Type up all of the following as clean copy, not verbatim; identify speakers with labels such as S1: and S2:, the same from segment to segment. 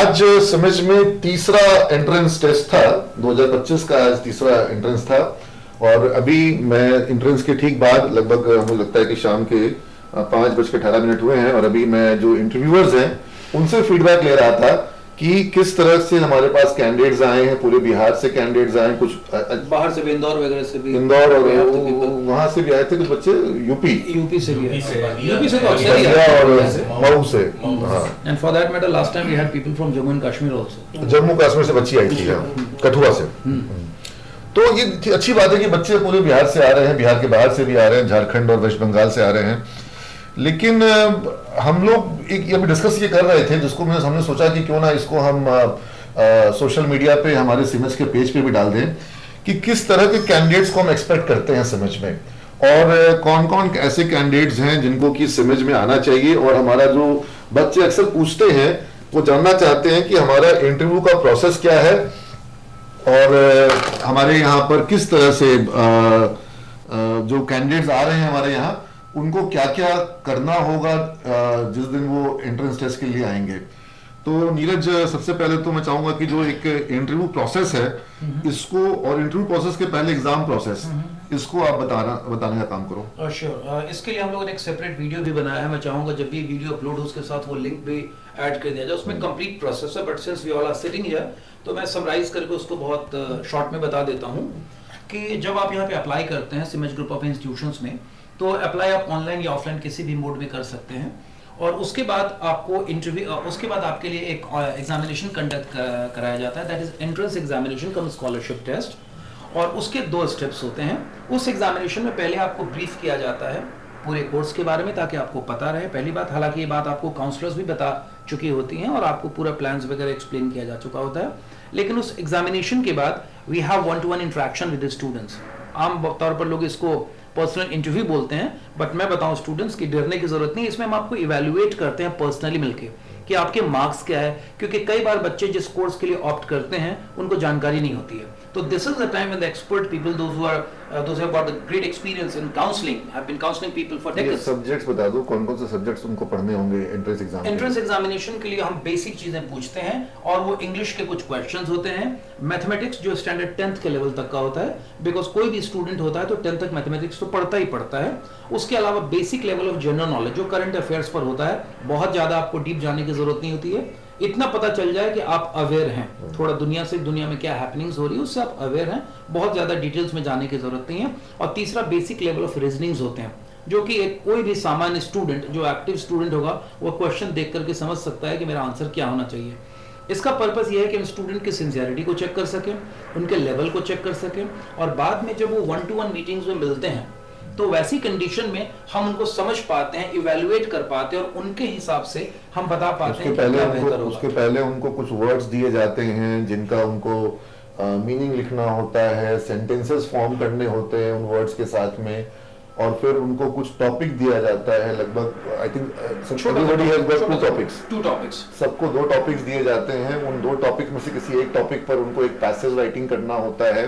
S1: आज समझ में तीसरा एंट्रेंस टेस्ट था, 2025 का आज तीसरा एंट्रेंस था। और अभी मैं एंट्रेंस के ठीक बाद लगभग मुझे लगता है कि शाम के 5:18 हुए हैं, और अभी मैं जो इंटरव्यूअर्स हैं उनसे फीडबैक ले रहा था कि किस तरह से हमारे पास कैंडिडेट्स आए हैं। पूरे बिहार से कैंडिडेट्स आए हैं, कुछ
S2: बाहर से भी, इंदौर वगैरह से भी,
S1: इंदौर और वहां से भी आए थे, कुछ बच्चे यूपी
S2: से भी, यूपी से तो
S1: अक्सर ही और मऊ से।
S2: And for that matter last time we had people from Jammu and Kashmir also.
S1: Jammu Kashmir से बच्ची आई थी, कठुआ से। तो ये अच्छी बात है कि बच्चे पूरे बिहार से आ रहे हैं, बिहार के बाहर से भी आ रहे हैं, झारखंड और वेस्ट बंगाल से आ रहे हैं। लेकिन हम लोग एक अभी डिस्कस ये कर रहे थे, जिसको हमने सोचा कि क्यों ना इसको हम सोशल मीडिया पे हमारे सिमज के पेज पे भी डाल दें कि किस तरह के कैंडिडेट्स को हम एक्सपेक्ट करते हैं सिमज में, और कौन कौन ऐसे कैंडिडेट्स हैं जिनको कि सिमज में आना चाहिए। और हमारा जो बच्चे अक्सर पूछते हैं, वो जानना चाहते हैं कि हमारा इंटरव्यू का प्रोसेस क्या है, और हमारे यहाँ पर किस तरह से जो कैंडिडेट्स आ रहे हैं हमारे यहाँ, उनको क्या क्या करना होगा जिस दिन वो एंट्रेंस टेस्ट के लिए आएंगे। तो नीरज, सबसे पहले तो मैं चाहूंगा कि जो एक इंटरव्यू प्रोसेस है इसको, और इंटरव्यू प्रोसेस के पहले एग्जाम प्रोसेस, इसको आप बताने का काम करो।
S2: श्योर। इसके लिए हम लोगों ने एक सेपरेट वीडियो भी बनाया है। मैं चाहूंगा जब भी वीडियो अपलोड हो उसके साथ वो लिंक भी ऐड कर दिया जाए। उसमें कंप्लीट प्रोसेस है, but since we all are sitting here तो मैं समराइज करके उसको बहुत शॉर्ट में बता देता हूँ कि जब आप यहाँ पे अप्लाई करते हैं सिमज ग्रुप ऑफ इंस्टीट्यूशंस में, तो अप्लाई आप ऑनलाइन या ऑफलाइन किसी भी मोड में कर सकते हैं। और उसके बाद आपको इंटरव्यू, उसके बाद आपके लिए एक एग्जामिनेशन कंडक्ट कराया जाता है, that is entrance examination cum scholarship test. और उसके 2 स्टेप्स होते हैं। उस एग्जामिनेशन में पहले आपको ब्रीफ किया जाता है पूरे कोर्स के बारे में, ताकि आपको पता रहे, पहली बात। हालांकि ये बात आपको काउंसलर्स भी बता चुकी होती हैं और आपको पूरा प्लान्स वगैरह एक्सप्लेन किया जा चुका होता है। लेकिन उस एग्जामिनेशन के बाद we have 1-to-1 interaction with the students. आम तौर पर लोग इसको पर्सनल इंटरव्यू बोलते हैं, बट मैं बताऊं स्टूडेंट्स की डरने की जरूरत नहीं। इसमें हम आपको इवैल्यूएट करते हैं पर्सनली मिलके कि आपके मार्क्स क्या है, क्योंकि कई बार बच्चे जिस कोर्स के लिए ऑप्ट करते हैं उनको जानकारी नहीं होती है। तो this is the time when the expert people, those who have got the great experience in counseling, have been counseling people for decades.
S1: Subjects बता दो, कौन कौन से सब्जेक्ट्स उनको पढ़ने होंगे एंट्रेंस एग्जाम।
S2: एंट्रेंस एग्जामिनेशन के लिए हम बेसिक चीजें पूछते हैं, और वो इंग्लिश के कुछ क्वेश्चंस होते हैं, मैथमेटिक्स जो स्टैंडर्ड 10th के लेवल तक का होता है, बिकॉज कोई भी स्टूडेंट होता है तो 10th तक मैथमेटिक्स तो पढ़ता ही पढ़ता है। उसके अलावा basic level of general knowledge जो करंट अफेयर्स पर होता है, बहुत ज्यादा आपको डीप जाने की जरूरत नहीं होती है। इतना पता चल जाए कि आप अवेयर हैं, थोड़ा दुनिया में क्या हैपनिंग्स हो रही है उससे आप अवेयर हैं, बहुत ज्यादा डिटेल्स में जाने की जरूरत नहीं है। और तीसरा बेसिक लेवल ऑफ रीजनिंग्स होते हैं, जो कि एक कोई भी सामान्य स्टूडेंट, जो एक्टिव स्टूडेंट होगा, वो क्वेश्चन देख करके समझ सकता है कि मेरा आंसर क्या होना चाहिए। इसका पर्पस यह है कि हम स्टूडेंट की सिंसियरिटी को चेक कर सकें, उनके लेवल को चेक कर सकें, और बाद में जब वो 1-to-1 मीटिंग्स में मिलते हैं तो वैसी कंडीशन में हम उनको समझ पाते हैं, इवैल्यूएट कर पाते हैं, और उनके हिसाब से हम बता पाते हैं कि क्या बेहतर होगा।
S1: उसके पहले उनको कुछ वर्ड्स दिए जाते हैं जिनका उनको मीनिंग लिखना होता है, सेंटेंसेस फॉर्म करने होते हैं उन वर्ड्स के साथ में, और फिर उनको कुछ टॉपिक दिया जाता है। लगभग I think everybody has got 2 topics. सबको 2 टॉपिक्स दिए जाते हैं। उन 2 टॉपिक में से किसी एक टॉपिक पर उनको एक पैसेज राइटिंग करना होता है,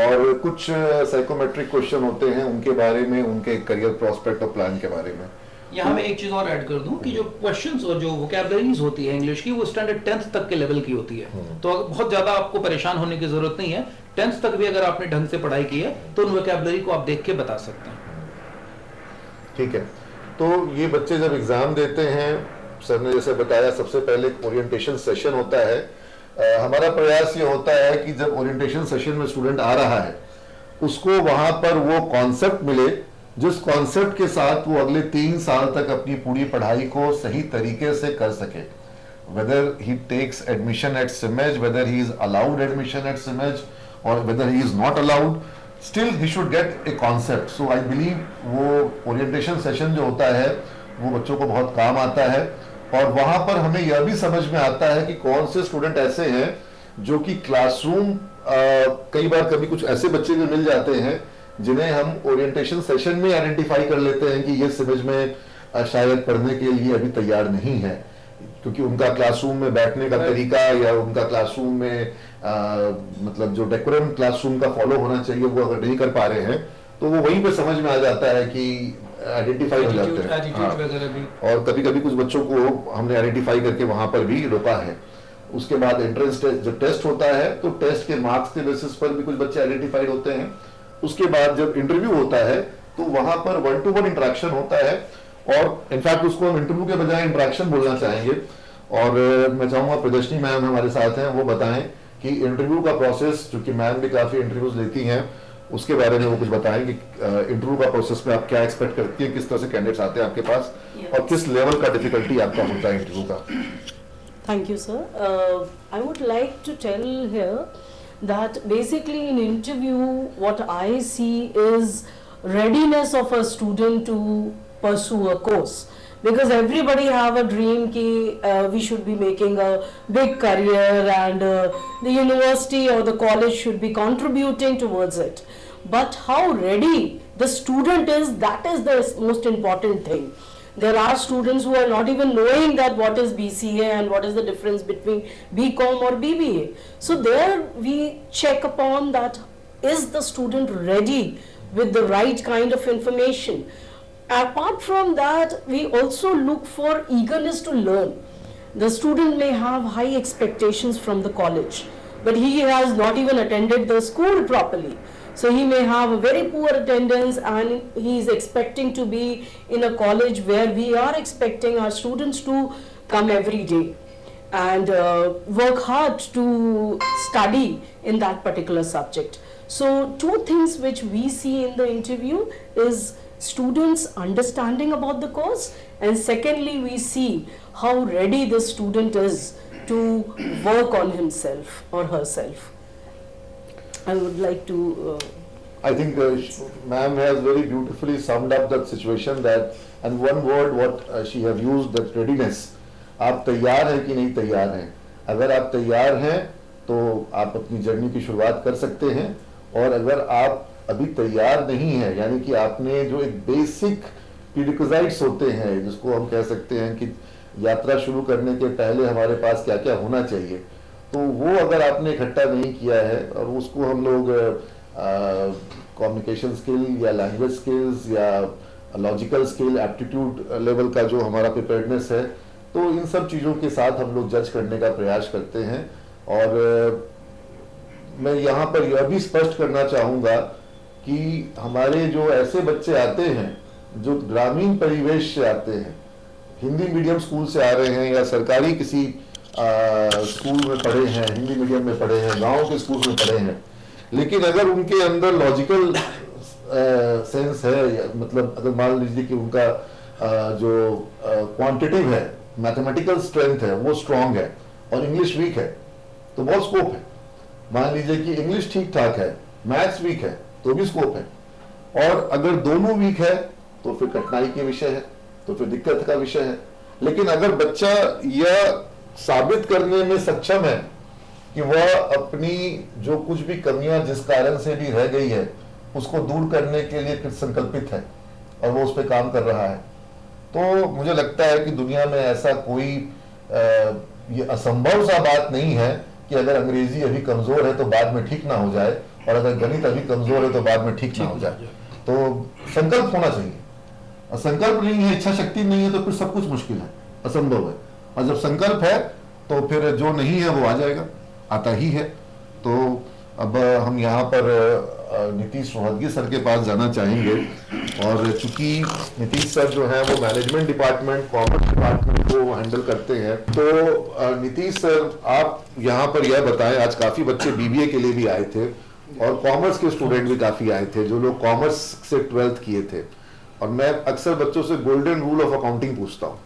S1: और कुछ साइकोमेट्रिक क्वेश्चन होते हैं उनके बारे में, उनके करियर प्रोस्पेक्ट और प्लान के बारे में।
S2: यहाँ मैं एक चीज और ऐड कर दूं कि जो क्वेश्चंस और जो वोकैबुलरीज होती है इंग्लिश की, वो स्टैंडर्ड 10th तक के लेवल की होती है। तो बहुत ज्यादा आपको परेशान होने की जरूरत नहीं है। 10th तक भी अगर आपने ढंग से पढ़ाई की है तो उन वोकैबुलरी को आप देख के बता सकते हैं।
S1: ठीक है। तो ये बच्चे जब एग्जाम देते हैं, सर ने जैसे बताया, सबसे पहले एक ओरिएंटेशन सेशन होता है। हमारा प्रयास ये होता है कि जब ओरिएंटेशन सेशन में स्टूडेंट आ रहा है, उसको वहां पर वो कॉन्सेप्ट मिले जिस कॉन्सेप्ट के साथ वो अगले 3 साल तक अपनी पूरी पढ़ाई को सही तरीके से कर सके। whether he takes admission at SIMED, whether he is allowed admission at SIMED, or whether he is not allowed, still he should get a concept. So I believe वो orientation session जो होता है वो बच्चों को बहुत काम आता है, और वहां पर हमें यह भी समझ में आता है कि कौन से स्टूडेंट ऐसे हैं जो कि क्लासरूम, कई बार कभी कुछ ऐसे बच्चे भी मिल जाते हैं जिन्हें हम ओरिएंटेशन सेशन में आइडेंटिफाई कर लेते हैं कि ये सिमज में शायद पढ़ने के लिए अभी तैयार नहीं है, क्योंकि उनका क्लासरूम में बैठने का तरीका या उनका क्लासरूम में मतलब जो डेकोरम क्लासरूम का फॉलो होना चाहिए वो अगर नहीं कर पा रहे हैं, तो वो वहीं पे समझ में आ जाता है कि आइडेंटिफाई हो जाते हैं। हाँ। और कभी कभी कुछ बच्चों को हमने आइडेंटिफाई करके वहां पर भी रोका है। उसके बाद एंट्रेंस टेस्ट, जब टेस्ट होता है तो टेस्ट के मार्क्स के बेसिस पर भी कुछ बच्चे आइडेंटिफाइड होते हैं। उसके बाद जब इंटरव्यू होता है तो वहां पर 1-to-1 इंटरेक्शन होता है, और इनफैक्ट उसको हम इंटरव्यू के बजाय इंटरेक्शन बोलना चाहेंगे। और मैं चाहूंगा प्रदर्शनी मैम हमारे साथ हैं, वो बताएं कि इंटरव्यू का प्रोसेस, चूंकि मैम भी काफी इंटरव्यूज लेती हैं, उसके बारे में वो कुछ बताएं कि इंटरव्यू का प्रोसेस में आप क्या एक्सपेक्ट करती हैं, किस तरह से कैंडिडेट्स आते हैं आपके पास, और किस लेवल का डिफिकल्टी आपका होता है इंटरव्यू का।
S3: Thank you, sir. I would like to tell here that basically in interview, what I see is readiness of a student to pursue a course. Because everybody have a dream ki we should be making a big career, and the university or the college should be contributing towards it. But how ready the student is, that is the most important thing. There are students who are not even knowing that what is BCA and what is the difference between BCom or BBA. So there we check upon that, is the student ready with the right kind of information. Apart from that, we also look for eagerness to learn. The student may have high expectations from the college, but he has not even attended the school properly. So he may have a very poor attendance, and he is expecting to be in a college where we are expecting our students to come every day and work hard to study in that particular subject. So two things which we see in the interview is students understanding about the course, and secondly we see how ready the student is to work on himself or herself. I would like to
S1: I think ma'am has very beautifully summed up that situation, that, and one word what she have used, that readiness. आप तैयार हैं कि नहीं तैयार हैं? अगर आप तैयार हैं तो आप अपनी जर्नी की शुरुआत कर सकते हैं, और अगर आप अभी तैयार नहीं है, यानी कि आपने जो एक बेसिक प्रीरिक्विजिट्स होते हैं, जिसको हम कह सकते हैं कि यात्रा शुरू करने के पहले हमारे पास क्या क्या होना चाहिए, तो वो अगर आपने इकट्ठा नहीं किया है, और उसको हम लोग कम्युनिकेशन स्किल या लैंग्वेज स्किल्स या लॉजिकल स्किल, एप्टीट्यूड लेवल का जो हमारा प्रिपेयर्डनेस है, तो इन सब चीज़ों के साथ हम लोग जज करने का प्रयास करते हैं। और मैं यहाँ पर यह भी स्पष्ट करना चाहूँगा कि हमारे जो ऐसे बच्चे आते हैं जो ग्रामीण परिवेश से आते हैं, हिंदी मीडियम स्कूल से आ रहे हैं या सरकारी किसी स्कूल में पढ़े हैं, हिंदी मीडियम में पढ़े हैं, गांव के स्कूल में पढ़े हैं, लेकिन अगर उनके अंदर लॉजिकल सेंस है, मतलब अगर मान लीजिए कि उनका जो क्वांटिटिव है, मैथमेटिकल स्ट्रेंथ है, वो स्ट्रांग है, और इंग्लिश वीक है, तो बहुत स्कोप है। मान लीजिए कि इंग्लिश ठीक ठाक है, मैथ्स वीक है, तो भी स्कोप है। और अगर दोनों वीक है तो फिर कठिनाई के विषय है, तो फिर दिक्कत का विषय है। लेकिन अगर बच्चा यह साबित करने में सक्षम है कि वह अपनी जो कुछ भी कमियां जिस कारण से भी रह गई है, उसको दूर करने के लिए कृत संकल्पित है और वो उस पर काम कर रहा है, तो मुझे लगता है कि दुनिया में ऐसा कोई ये असंभव सा बात नहीं है कि अगर अंग्रेजी अभी कमजोर है तो बाद में ठीक ना हो जाए, और अगर गणित अभी कमजोर है तो बाद में ठीक ना हो जाए। तो संकल्प होना चाहिए, और संकल्प नहीं है, इच्छा शक्ति नहीं है, तो फिर सब कुछ मुश्किल है, असंभव है। और जब संकल्प है तो फिर जो नहीं है वो आ जाएगा, आता ही है। तो अब हम यहाँ पर नीतीश रोहतगी सर के पास जाना चाहेंगे, और चूंकि नीतीश सर जो है वो मैनेजमेंट डिपार्टमेंट, कॉमर्स डिपार्टमेंट को हैंडल करते हैं, तो नीतीश सर आप यहाँ पर यह बताएं, आज काफी बच्चे बीबीए के लिए भी आए थे, और कॉमर्स के स्टूडेंट भी काफी आए थे, जो लोग कॉमर्स से 12th किए थे, और मैं अक्सर बच्चों से गोल्डन रूल ऑफ अकाउंटिंग पूछता हूँ,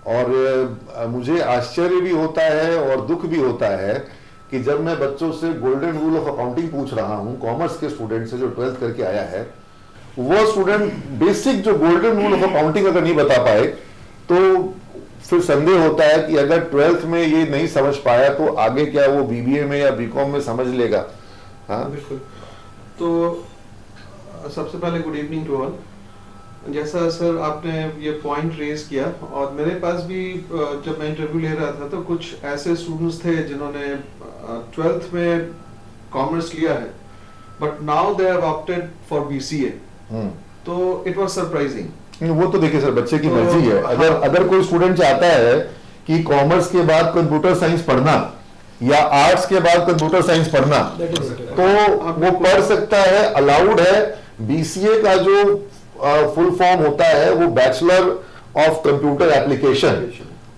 S1: और मुझे आश्चर्य भी होता है और दुख भी होता है कि जब मैं बच्चों से गोल्डन रूल ऑफ अकाउंटिंग पूछ रहा हूँ, कॉमर्स के स्टूडेंट से जो 12th करके आया है, वो स्टूडेंट बेसिक जो गोल्डन रूल ऑफ अकाउंटिंग अगर नहीं बता पाए, तो फिर संदेह होता है कि अगर 12th में ये नहीं समझ पाया तो आगे क्या वो बीबीए में या बीकॉम में समझ लेगा। हाँ
S4: बिल्कुल। तो सबसे पहले गुड इवनिंग टू ऑल। जैसा सर आपने ये पॉइंट रेज किया, और मेरे पास भी जब मैं इंटरव्यू ले रहा था तो कुछ ऐसे स्टूडेंट्स थे जिन्होंने 12th में कॉमर्स लिया है, but now they have opted for BCA. तो इट वाज सरप्राइजिंग।
S1: वो तो देखिए सर, बच्चे की मर्जी है। अगर कोई स्टूडेंट चाहता है कि कॉमर्स के बाद कंप्यूटर साइंस पढ़ना या आर्ट्स के बाद कंप्यूटर साइंस पढ़ना, तो वो पढ़ सकता है, अलाउड है। बीसीए का जो फुल फॉर्म होता है वो बैचलर ऑफ कंप्यूटर एप्लीकेशन,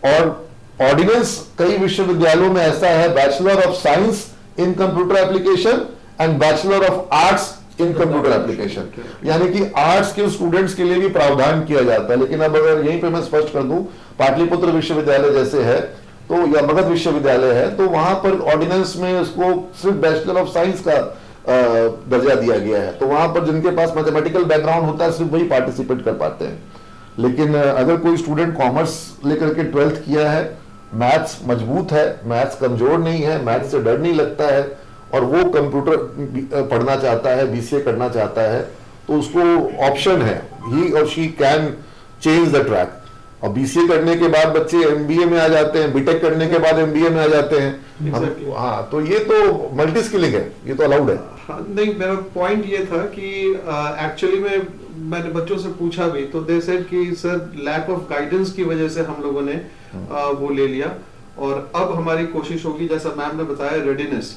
S1: और ऑर्डिनेंस कई विश्वविद्यालयों में ऐसा है bachelor of science in computer application and bachelor of arts in computer application, यानी कि आर्ट्स के स्टूडेंट्स के लिए भी प्रावधान किया जाता है। लेकिन अब अगर यहीं पे मैं स्पष्ट कर दूं, पाटलिपुत्र विश्वविद्यालय जैसे है तो, या मगध विश्वविद्यालय है, तो वहां पर ऑर्डिनेंस में उसको सिर्फ बैचलर ऑफ साइंस का दर्जा दिया गया है। तो वहां पर जिनके पास मैथमेटिकल बैकग्राउंड होता है सिर्फ वही पार्टिसिपेट कर पाते हैं। लेकिन अगर कोई स्टूडेंट कॉमर्स लेकर के 12th किया है, मैथ्स मजबूत है, मैथ्स कमजोर नहीं है, मैथ्स से डर नहीं लगता है, और वो कंप्यूटर पढ़ना चाहता है, बीसीए करना चाहता है, तो उसको ऑप्शन है, ही और she can change the track. और बीसीए करने के बाद बच्चे एमबीए में आ जाते हैं, बीटेक करने के बाद एमबीए में आ जाते हैं।
S4: Exactly.
S1: हाँ, तो ये तो मल्टी स्किलिंग है, ये तो अलाउड है।
S4: हाँ, नहीं, मेरा पॉइंट ये था कि एक्चुअली में मैंने बच्चों से पूछा भी, तो दे सेड कि सर लैक ऑफ गाइडेंस की वजह से हम लोगों ने वो ले लिया, और अब हमारी कोशिश होगी, जैसा मैम ने बताया, रेडीनेस।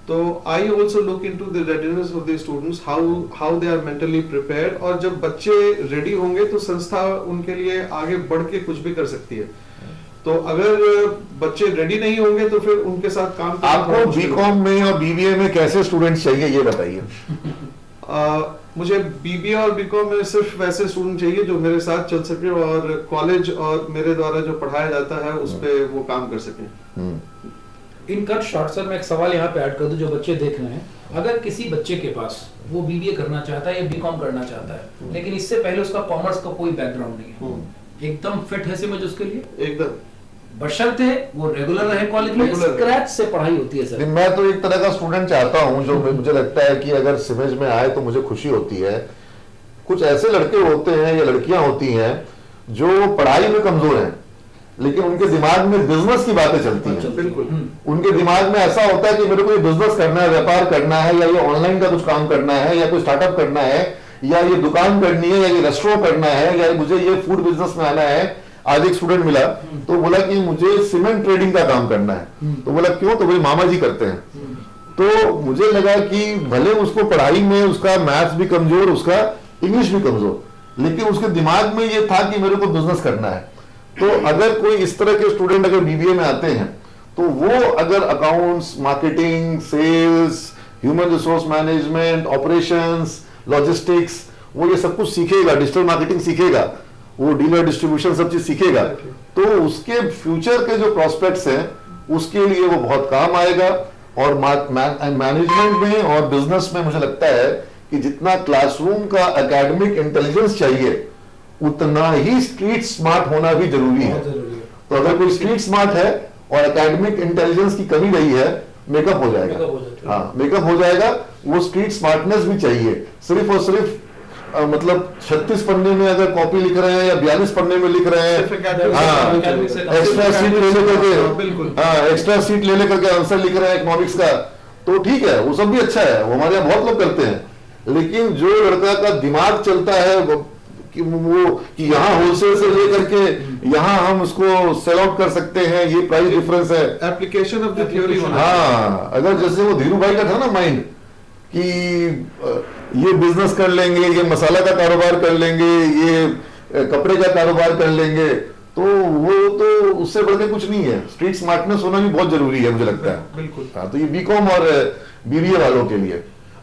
S4: तो I also look into the readiness of the students, how they are mentally prepared, और जब बच्चे रेडी होंगे तो संस्था उनके लिए आगे बढ़ के कुछ भी कर सकती है। तो अगर बच्चे रेडी नहीं होंगे तो फिर उनके साथ काम करना
S1: आपको
S4: बहुत मुश्किल
S1: बीकॉम में और बीबीए में कैसे स्टूडेंट्स चाहिए ये बताइए।
S4: मुझे बीबीए और बीकॉम में सिर्फ वैसे स्टूडेंट चाहिए जो मेरे साथ चल सके और कॉलेज और मेरे द्वारा जो पढ़ाया जाता है उस पे वो काम कर सके।
S2: इन कट शॉर्ट सर मैं एक सवाल यहाँ पे ऐड कर दूं जो बच्चे देख रहे हैं, अगर किसी बच्चे के पास वो बीबीए करना चाहता है या बीकॉम करना चाहता है, लेकिन इससे पहले उसका कॉमर्स का कोई बैकग्राउंड नहीं है, एकदम फिट है समझ उसके लिए,
S4: एकदम
S2: बशर्ते वो रेगुलर रहे कॉलेज में,
S4: Regular
S2: स्क्रैच से पढ़ाई होती है सर।
S1: मैं तो एक तरह का स्टूडेंट चाहता हूं जो मुझे लगता है कि अगर समझ में आए तो मुझे खुशी होती है। कुछ ऐसे लड़के होते हैं या लड़कियां होती हैं जो पढ़ाई में कमजोर हैं, लेकिन उनके दिमाग में बिजनेस की बातें चलती हैं।
S4: बिल्कुल।
S1: उनके दिमाग में ऐसा होता है कि मेरे को ये बिजनेस करना है, व्यापार करना है, या ये ऑनलाइन का कुछ काम करना है, या कोई स्टार्टअप करना है, या ये दुकान करनी है, या ये रेस्टोरेंट करना है, या मुझे ये फूड बिजनेस में आना है। आज एक स्टूडेंट मिला तो बोला कि मुझे सीमेंट ट्रेडिंग का काम करना है, तो बोला क्यों, तो भाई मामा जी करते हैं। तो मुझे लगा कि भले उसको पढ़ाई में उसका मैथ्स भी कमजोर, उसका इंग्लिश भी कमजोर, लेकिन उसके दिमाग में ये था कि मेरे को बिजनेस करना है। तो अगर कोई इस तरह के स्टूडेंट अगर बीबीए में आते हैं तो वो अगर accounts, marketing, sales, human resource management, operations, logistics, वो ये सब कुछ सीखेगा, डिजिटल मार्केटिंग सीखेगा, वो डीलर डिस्ट्रीब्यूशन सब चीज सीखेगा, तो उसके फ्यूचर के जो प्रोस्पेक्ट्स हैं उसके लिए वो बहुत काम आएगा। और मैनेजमेंट में और बिजनेस में मुझे लगता है कि जितना क्लासरूम का एकेडमिक इंटेलिजेंस चाहिए उतना ही स्ट्रीट स्मार्ट होना भी जरूरी है। तो अगर कोई स्ट्रीट स्मार्ट है और एकेडमिक इंटेलिजेंस की कमी रही है, मेकअप हो जाएगा। हाँ, मेकअप हो जाएगा। वो स्ट्रीट स्मार्टनेस भी चाहिए। सिर्फ और सिर्फ मतलब 36 पन्ने में अगर कॉपी लिख रहे हैं या 42 पन्ने में लिख रहे हैं, एक्स्ट्रा सीट ले लेकर के, हाँ, एक्स्ट्रा सीट ले लेकर के आंसर लिख रहे हैं इकोनॉमिक्स का, तो ठीक है, वो सब भी अच्छा है, वो हमारे यहाँ बहुत लोग करते हैं। लेकिन जो लड़का का दिमाग चलता है कि यहाँ होलसेल से लेकर के यहाँ हम उसको सेल आउट कर सकते हैं, ये प्राइस डिफरेंस है,
S4: एप्लीकेशन ऑफ द थ्योरी होना।
S1: हाँ, अगर जैसे वो धीरू भाई का था ना माइंड कि ये बिजनेस कर लेंगे, ये मसाला का कारोबार कर लेंगे, ये कपड़े का कारोबार कर लेंगे, तो वो तो उससे बढ़ के कुछ नहीं है। स्ट्रीट स्मार्टनेस होना भी बहुत जरूरी है मुझे लगता है।
S4: बिल्कुल।
S1: हाँ, तो ये बीकॉम और बीबीए वालों के लिए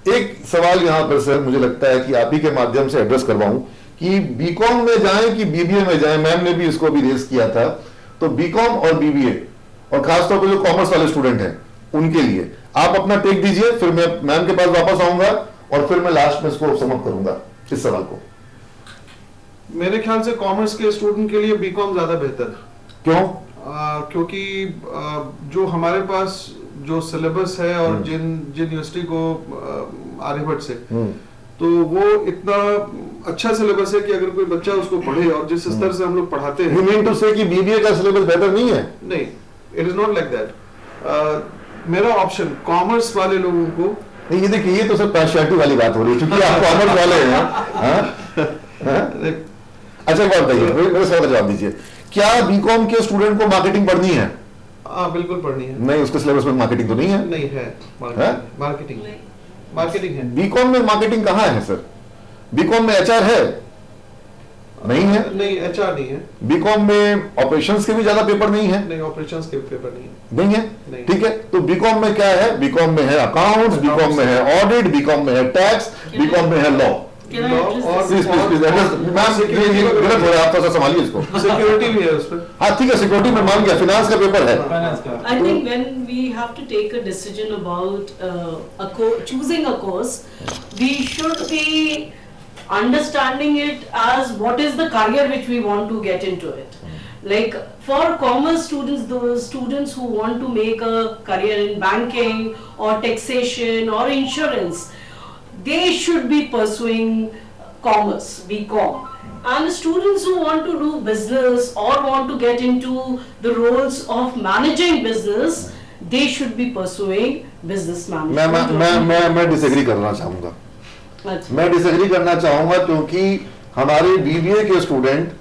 S1: एक सवाल यहाँ पर सर मुझे लगता है कि आप ही के माध्यम से एड्रेस करवाऊं कि बीकॉम में जाएं कि बीबीए में जाएं। मैम ने भी इसको भी रेज किया था, तो बीकॉम और बीबीए और खासतौर पर जो कॉमर्स वाले स्टूडेंट हैं उनके लिए आप अपना टेक दीजिए, फिर मैं मैम के पास वापस आऊंगा और फिर मैं लास्ट में इसको समाप्त करूंगा इस सवाल को।
S4: मेरे ख्याल से कॉमर्स के स्टूडेंट के लिए बीकॉम ज्यादा बेहतर है।
S1: क्यों?
S4: क्योंकि जो हमारे पास जो सिलेबस है और जिन यूनिवर्सिटी को आर्यभट्ट से, तो वो इतना अच्छा सिलेबस है कि अगर कोई बच्चा उसको पढ़े और जिस स्तर से हम लोग पढ़ाते हैं।
S1: You mean to say कि बीबीए का सिलेबस बेहतर नहीं है?
S4: नहीं, it is not like that. मेरा ऑप्शन कॉमर्स वाले लोगों को,
S1: ये देखिए, ये तो सब पार्शियलिटी वाली बात हो रही है क्योंकि आप कॉमर्स वाले हैं। अच्छा, एक बात बताइए, मेरे सवाल का जवाब दीजिए क्या बीकॉम के स्टूडेंट को मार्केटिंग पढ़नी है?
S4: हाँ बिल्कुल पढ़नी है।
S1: नहीं, उसके सिलेबस में मार्केटिंग तो नहीं है।
S4: नहीं है, मार्केटिंग है।
S1: बीकॉम में मार्केटिंग कहाँ है सर? बीकॉम में एचआर है? नहीं है।
S4: नहीं, एचआर नहीं है।
S1: बीकॉम में ऑपरेशंस के भी ज्यादा पेपर नहीं है।
S4: नहीं, ऑपरेशंस के पेपर नहीं है।
S1: नहीं है,
S4: नहीं।
S1: ठीक है। तो बीकॉम में क्या है? बीकॉम में है अकाउंट्स, बीकॉम में है ऑडिट, बीकॉम में है टैक्स, बीकॉम में है लॉ।
S3: Can I address
S4: और
S1: प्लीज प्लीज प्लीज मैम, ये गलत हो रहा है, आप थोड़ा सा संभालिए इसको।
S4: सिक्योरिटी भी है उसमें।
S1: हाँ ठीक है, सिक्योरिटी में मान गया, फाइनेंस का पेपर है।
S3: I think when we have to take a decision about choosing a course, we should be understanding it as what is the career which we want to get into it. Like for commerce students, those students who want to make a career in banking or taxation or insurance, they should be pursuing commerce, BCom. And students who want to do business or want to get into the roles of managing business, they should be pursuing business management.
S1: मैं disagree करना चाहूंगा।
S3: अच्छा।
S1: मैं disagree करना चाहूंगा क्योंकि हमारे BBA के स्टूडेंट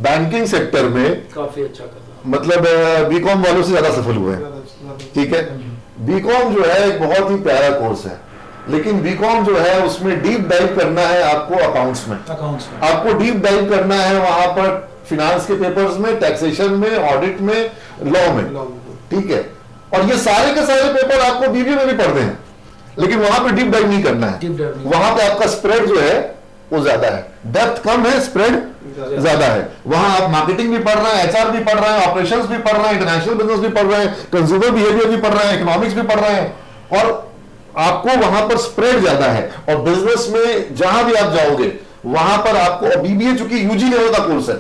S1: बैंकिंग सेक्टर में
S2: काफी अच्छा कर रहा
S1: मतलब बीकॉम वालों से ज्यादा सफल हुए हैं, ठीक है। बीकॉम जो है एक बहुत ही प्यारा कोर्स है, लेकिन बीकॉम जो है उसमें डीप डाइव करना है आपको अकाउंट्स में, आपको डीप डाइव करना है वहां पर फिनांस के पेपर्स में, टैक्सेशन में, ऑडिट में, लॉ में, ठीक है। और ये सारे के सारे पेपर आपको बीबीए में भी पढ़ने हैं, लेकिन वहां पे डीप डाइव नहीं करना है। वहां पे आपका स्प्रेड जो है वो ज्यादा है, डेप्थ कम है, स्प्रेड ज्यादा है। वहां आप मार्केटिंग भी पढ़ रहे हैं, एचआर भी पढ़ रहे हैं, ऑपरेशंस भी पढ़ रहे हैं, इंटरनेशनल बिजनेस भी पढ़ रहे हैं, कंज्यूमर बिहेवियर भी पढ़ रहे हैं, इकोनॉमिक्स भी पढ़ रहे हैं, और आपको वहां पर स्प्रेड ज्यादा है। और बिजनेस में जहां भी आप जाओगे वहां पर आपको, बीबीए चूंकि यूजी लेवल का कोर्स है,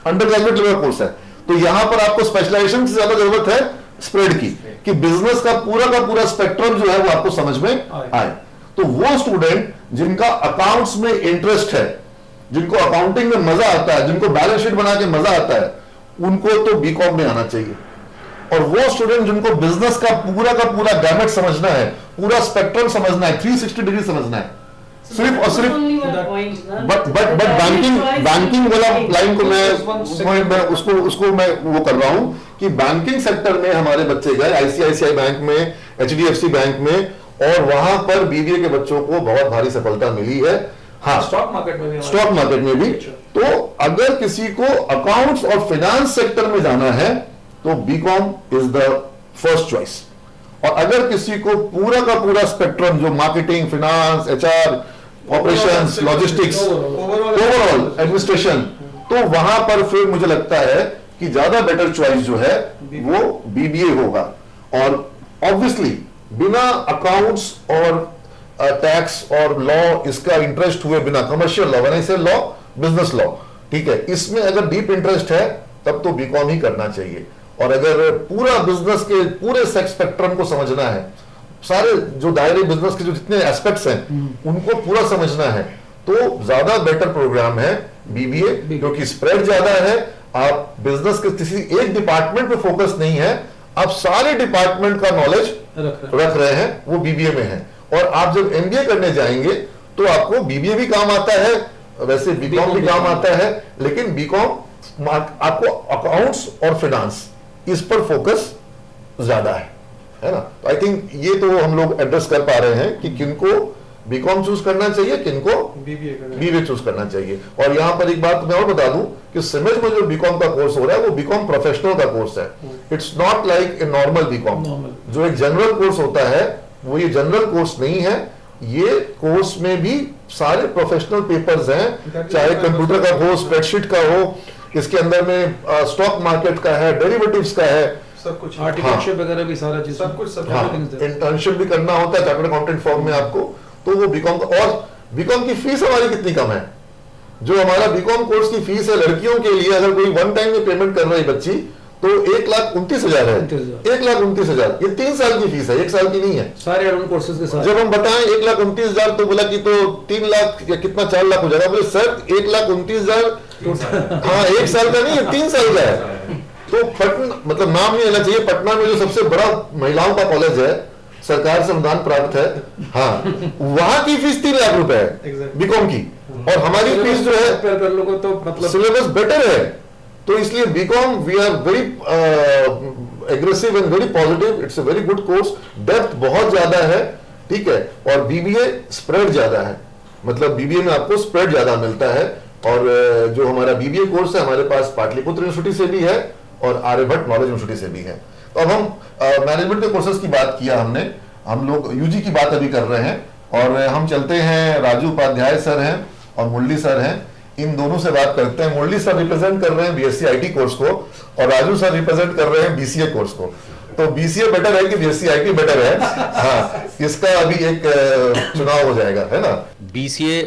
S1: अंडर ग्रेजुएट लेवल कोर्स है, तो यहां पर आपको स्पेशलाइजेशन से ज्यादा जरूरत है स्प्रेड की, कि बिजनेस का पूरा स्पेक्ट्रम जो है वो आपको समझ में आए। तो वो स्टूडेंट जिनका अकाउंट्स में इंटरेस्ट है, जिनको अकाउंटिंग में मजा आता है, जिनको बैलेंस शीट बना के मजा आता है, उनको तो बीकॉम में आना चाहिए। और वो स्टूडेंट जिनको बिजनेस का पूरा गैमेट समझना है, पूरा स्पेक्ट्रम समझना है, 360 डिग्री समझना है, सिर्फ और सिर्फ बट बैंकिंग वाला लाइन को मैं उसको मैं वो कर रहा हूं कि बैंकिंग सेक्टर में हमारे बच्चे गए, आईसीआईसीआई बैंक में, एचडीएफसी बैंक में, और वहां पर बीबीए के बच्चों को बहुत भारी सफलता मिली है। हाँ,
S2: स्टॉक मार्केट में भी।
S1: तो अगर किसी को अकाउंट्स और फाइनेंस सेक्टर में जाना है तो BCom is the first choice. और अगर किसी को पूरा का पूरा स्पेक्ट्रम जो marketing, finance, HR, operations, logistics, overall administration, तो वहां पर फिर मुझे लगता है कि ज्यादा बेटर चॉइस जो है वो बीबीए होगा। और ऑब्वियसली बिना अकाउंट्स और टैक्स और लॉ इसका इंटरेस्ट हुए बिना, कमर्शियल लॉ, व्हेन आई से लॉ, बिजनेस लॉ, ठीक है, इसमें अगर डीप इंटरेस्ट है तब तो बीकॉम ही करना चाहिए। और अगर पूरा बिजनेस के पूरे सेक्स स्पेक्ट्रम को समझना है, सारे जो दायरे बिजनेस के जो जितने एस्पेक्ट्स हैं उनको पूरा समझना है, तो ज्यादा बेटर प्रोग्राम है बीबीए, क्योंकि स्प्रेड ज्यादा है। आप बिजनेस के किसी एक डिपार्टमेंट पे फोकस नहीं है, आप सारे डिपार्टमेंट का नॉलेज रख रहे हैं, वो बीबीए में है। और आप जब एमबीए करने जाएंगे तो आपको बीबीए भी काम आता है, वैसे बीकॉम भी काम आता है, लेकिन बीकॉम आपको अकाउंट्स और फाइनेंस इस पर फोकस ज्यादा है ना। तो आई थिंक ये तो हम लोग एड्रेस कर पा रहे हैं कि किनको बीकॉम चूज करना चाहिए, किनको बीबीए चूज करना चाहिए। और यहाँ पर एक बात मैं और बता दूं कि सिमेज में जो बीकॉम का कोर्स हो रहा है वो बीकॉम प्रोफेशनल का कोर्स है। It's not like a normal BCom. जो एक जनरल कोर्स होता है वो ये जनरल कोर्स नहीं है। ये कोर्स में भी सारे प्रोफेशनल पेपर्स हैं, चाहे कंप्यूटर का हो, स्प्रेडशीट का हो, इसके अंदर में स्टॉक मार्केट का है, डेरिवेटिव्स का है,
S4: सब कुछ,
S2: आर्टिकलशिप वगैरह भी सारा चीज, सब कुछ,
S1: इंटर्नशिप भी करना होता है चार्टर्ड अकाउंटेंट फॉर्म में आपको। तो वो बीकॉम का, और बीकॉम की फीस हमारी कितनी कम है। जो हमारा बीकॉम कोर्स की फीस है लड़कियों के लिए, अगर कोई वन टाइम में पेमेंट कर रही बच्ची तो 1,29,000 है। 1,29,000 ये 3 साल की फीस है, 1 साल की नहीं है।
S2: सारे एडवांस कोर्सेज के साथ
S1: जब हम बताएं 1,29,000 तो बोला कि तो 3 लाख या कितना 4 लाख हो जाएगा। बोले सर 1,29,000 हाँ 1 साल का नहीं है, 3 साल का है। तो पटना, मतलब नाम नहीं लेना चाहिए, पटना में जो सबसे बड़ा महिलाओं का कॉलेज है, सरकार से अनुदान प्राप्त है, हाँ, वहां की फीस 3 लाख रुपए है बीकॉम की। और हमारी फीस जो है
S2: कर लोगों तो मतलब
S1: सिलेबस बेटर है, तो इसलिए BCom we are very aggressive and very positive, it's a very good course, depth बहुत ज्यादा है, ठीक है, और बीबीए स्प्रेड ज्यादा है, मतलब बीबीए में आपको स्प्रेड ज्यादा मिलता है। और जो हमारा बीबीए कोर्स है हमारे पास पाटलिपुत्र यूनिवर्सिटी से भी है और आर्यभट्ट नॉलेज यूनिवर्सिटी से भी है। तो अब हम मैनेजमेंट के कोर्सेज की बात किया हमने, हम लोग यूजी की बात अभी कर रहे हैं, और हम चलते हैं, राजू उपाध्याय सर हैं और मुरली सर हैं, इन दोनों से बात करते हैं। मुरली सर रिप्रेजेंट कर रहे हैं बीएससी आईटी कोर्स को और राजू सर रिप्रेजेंट कर रहे हैं बीसीए कोर्स को। तो बीसीए बेटर है कि बीएससी आईटी बेटर है? हाँ, इसका अभी एक चुनाव हो जाएगा, है ना।
S5: बीसीए,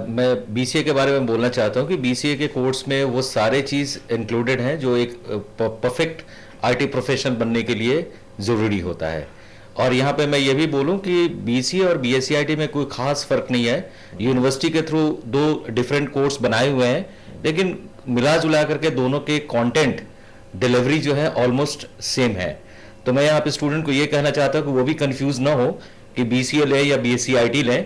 S5: मैं बीसीए के बारे में बोलना चाहता हूँ कि बीसीए के कोर्स में वो सारे चीज़ इंक्लूडेड हैं जो एक परफेक्ट आईटी प्रोफेशनल बनने के लिए ज़रूरी होता है। और यहाँ पे मैं ये भी बोलूँ कि बीसीए और बीएससी आईटी में कोई खास फर्क नहीं है, यूनिवर्सिटी के थ्रू दो डिफरेंट कोर्स बनाए हुए हैं, लेकिन मिला जुला करके दोनों के कंटेंट डिलीवरी जो है ऑलमोस्ट सेम है। तो मैं यहाँ पे स्टूडेंट को ये कहना चाहता हूँ कि वो भी कंफ्यूज ना हो कि बीसीए लें या बीएससी आईटी लें।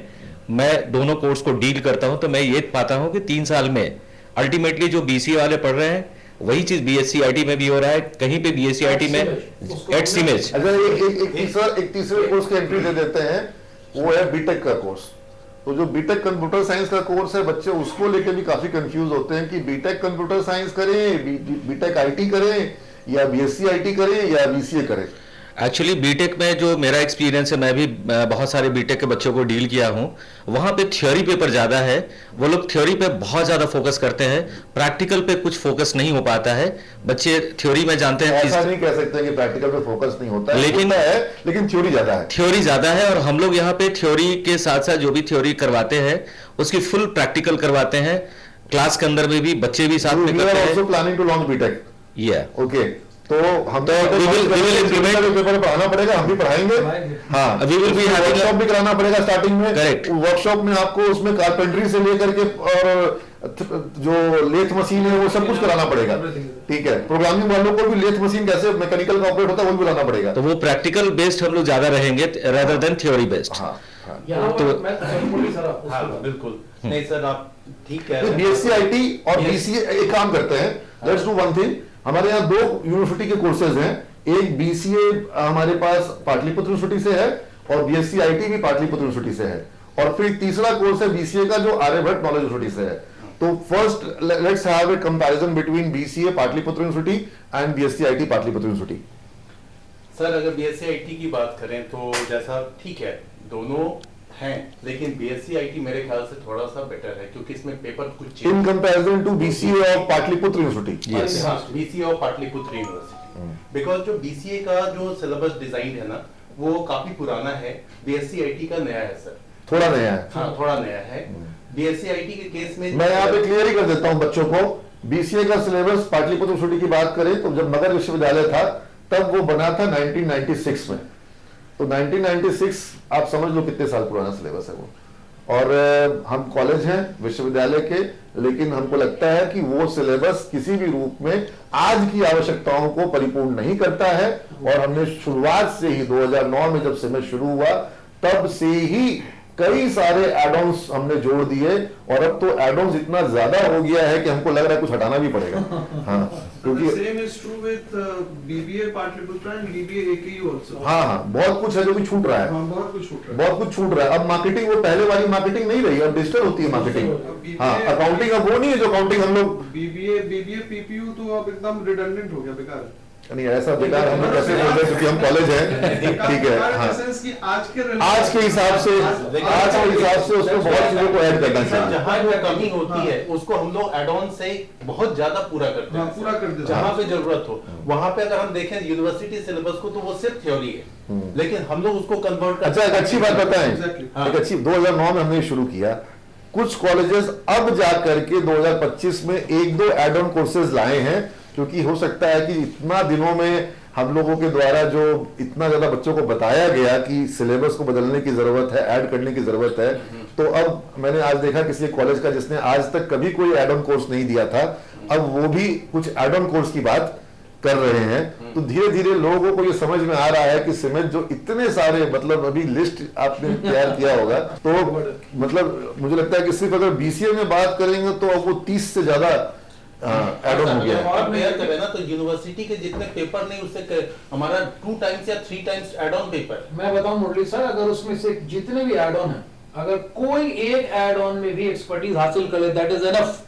S5: मैं दोनों कोर्स को डील करता हूँ, तो मैं ये पाता हूँ कि 3 साल में अल्टीमेटली जो बीसीए वाले पढ़ रहे हैं वही चीज बीएससी आईटी में भी हो रहा है, कहीं पे बीएससी आईटी में एट सीमेज।
S1: अच्छा, एक तीसरे कोर्स की एंट्री दे देते हैं, वो है बीटेक का कोर्स। तो जो बीटेक कंप्यूटर साइंस का कोर्स है, बच्चे उसको लेके भी काफी कंफ्यूज होते हैं कि बीटेक कंप्यूटर साइंस करें, बीटेक आईटी करें, या बीएससी आईटी करें, या बीसीए करें।
S5: एक्चुअली बीटेक में जो मेरा एक्सपीरियंस है, मैं भी बहुत सारे बीटेक के बच्चों को डील किया हूं, वहां पे थ्योरी पेपर ज्यादा है, वो लोग थ्योरी पे बहुत ज्यादा फोकस करते हैं, प्रैक्टिकल पे कुछ फोकस नहीं हो पाता है। बच्चे थ्योरी में जानते हैं,
S1: ऐसा नहीं कह सकते कि प्रैक्टिकल पे फोकस नहीं होता है, लेकिन थ्योरी ज्यादा है,
S5: थ्योरी ज्यादा है। और हम लोग यहाँ पे थ्योरी के साथ साथ जो भी थ्योरी करवाते हैं उसकी फुल प्रैक्टिकल करवाते हैं, क्लास के अंदर में भी बच्चे भी साथ में करते हैं।
S1: Planning to launch BTech, okay, तो हम तो पेपर पढ़ाना पड़ेगा, हम भी पढ़ाएंगे, हाँ,
S5: we will be having
S1: workshop भी कराना पड़ेगा स्टार्टिंग में।
S5: करेक्ट,
S1: वर्कशॉप में आपको उसमें कारपेंटरी से लेकर के और जो लेथ मशीन है वो सब कुछ कराना पड़ेगा, ठीक है। प्रोग्रामिंग वालों को भी लेथ मशीन कैसे मैकेनिकल का ऑपरेट होता है वो भी बताना पड़ेगा।
S5: तो वो प्रैक्टिकल बेस्ड हम लोग ज्यादा रहेंगे रेदर देन थ्योरी बेस्ड।
S1: हाँ,
S6: बिल्कुल नहीं सर, आप ठीक है।
S1: बीएससी आईटी और बीसीए एक काम करते हैं, लेट्स डू वन थिंग। हमारे यहाँ 2 यूनिवर्सिटी के कोर्सेज हैं, एक बीसीए हमारे पास पाटलिपुत्र यूनिवर्सिटी से है और बीएससी आईटी भी पाटलिपुत्र यूनिवर्सिटी से है, और फिर तीसरा कोर्स है बीसीए का जो आर्यभट्ट नॉलेज यूनिवर्सिटी से है। तो first let's have a comparison between BCA Pataliputra university and BSc IT Pataliputra university.
S6: Sir अगर बीएससी आईटी की बात करें तो जैसा ठीक है, दोनों हैं, लेकिन बीएससी आईटी मेरे ख्याल से थोड़ा सा बेटर है क्योंकि इसमें पेपर कुछ
S1: in comparison to BCA of Pataliputra university.
S6: Yes, BCA of Pataliputra university, because जो बीसीए का जो सिलेबस डिजाइन है ना वो काफी पुराना है, बीएससी आईटी का नया है सर,
S1: थोड़ा नया है।
S6: हाँ, थोड़ा नया है। बीएससी आईटी के केस में
S1: मैं यहाँ पे क्लियर ही कर देता हूँ बच्चों को, बीसीए का सिलेबस पाटलिपुत्र यूनिवर्सिटी की बात करें तो जब नगर विश्वविद्यालय था तब वो बना था 1996 में, तो 1996 आप समझ लो कितने साल पुराना सिलेबस है वो। और हम कॉलेज हैं विश्वविद्यालय के, लेकिन हमको लगता है कि वो सिलेबस किसी भी रूप में आज की आवश्यकताओं को परिपूर्ण नहीं करता है। और हमने शुरुआत से ही 2009 में जब सेमेस्टर शुरू हुआ तब से ही कई सारे एड-ऑन्स हमने जोड़ दिए, और अब तो एड-ऑन्स इतना ज्यादा हो गया है कि हमको लग रहा है कुछ हटाना भी पड़ेगा। हाँ, क्योंकि
S4: same is true with BBA Pataliputra and BBA AKU also.
S1: हाँ, बहुत कुछ है जो भी छूट रहा है,
S4: बहुत कुछ छूट रहा है,
S1: बहुत कुछ छूट रहा है। अब मार्केटिंग वो पहले वाली मार्केटिंग नहीं रही, अब डिजिटल होती है मार्केटिंग। हाँ, अकाउंटिंग अब वो नहीं है जो अकाउंटिंग हम लोग
S4: बीबीए पीपीयू तो अब एकदम रिडंडेंट हो गया, बेकार है।
S1: नहीं, ऐसा बेकार हम लोग कैसे बोल रहे हैं क्योंकि हम कॉलेज हैं, ठीक है। हाँ, आज के हिसाब से उसमें बहुत चीजों को ऐड करना चाहिए।
S6: जहाँ जो कमी होती है उसको हम लोग एड ऑन से बहुत ज्यादा पूरा करते हैं,
S4: पूरा कर देते हैं
S6: जहाँ पे जरूरत हो। वहाँ पे अगर हम देखें यूनिवर्सिटी सिलेबस को तो वो सिर्फ थ्योरी है, लेकिन हम लोग उसको कन्वर्ट कर।
S1: अच्छा, एक अच्छी बात बताएं, एक अच्छी 2009 में हमने शुरू किया, कुछ कॉलेजेस अब जा करके 2025 में 1-2 एड ऑन कोर्सेज लाए हैं, क्योंकि हो सकता है कि इतना दिनों में हम लोगों के द्वारा जो इतना ज्यादा बच्चों को बताया गया कि सिलेबस को बदलने की जरूरत है, ऐड करने की जरूरत है। तो अब मैंने आज देखा किसी कॉलेज का जिसने आज तक कभी कोई एड ऑन कोर्स नहीं दिया था, अब वो भी कुछ एड ऑन कोर्स की बात कर रहे हैं। तो धीरे धीरे लोगों को ये समझ में आ रहा है कि सिमेंट जो इतने सारे, मतलब अभी लिस्ट आपने तैयार किया होगा, तो मतलब मुझे लगता है कि सिर्फ अगर बीसीए में बात करेंगे तो अब वो 30 से ज्यादा ऐड ऑन हो गया है।
S6: और कंपेयर करें ना तो यूनिवर्सिटी के जितने पेपर नहीं उससे हमारा 2 टाइम्स या 3 टाइम्स एड ऑन पेपर।
S2: मैं बताऊं मुरली सर, अगर उसमें से जितने भी एड ऑन है, अगर कोई एक एड ऑन में भी एक्सपर्टीज हासिल कर ले, दैट इज एनफ,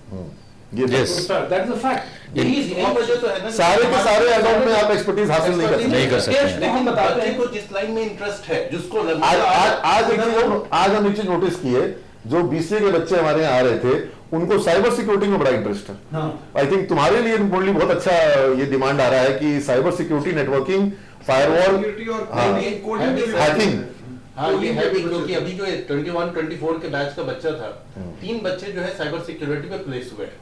S1: ये
S5: Yes.
S2: That is a fact.
S6: यही वजह तो है ना,
S1: सारे के सारे ऐड ऑन में आप एक्सपर्टीज हासिल नहीं कर सकते।
S5: नहीं कर सकते हैं।
S6: लेकिन
S2: बताते
S6: बच्चे
S2: हैं
S6: को जिस लाइन में इंटरेस्ट है, जिसको
S1: आज हम एक चीज नोटिस किए, जो बीसीए के बच्चे हमारे यहाँ आ रहे थे उनको साइबर सिक्योरिटी में बड़ा इंटरेस्ट है।
S2: हाँ।
S1: आई थिंक तुम्हारे लिए मुरली बहुत अच्छा ये डिमांड आ रहा है कि cyber security, networking, firewall,
S4: Security और
S1: हाँ,
S4: coding भी
S1: हैकिंग।
S6: हाँ ये है भी, क्योंकि अभी जो 21-24 के बैच का बच्चा था, 3 बच्चे जो है साइबर सिक्योरिटी पे प्लेस हुए हैं।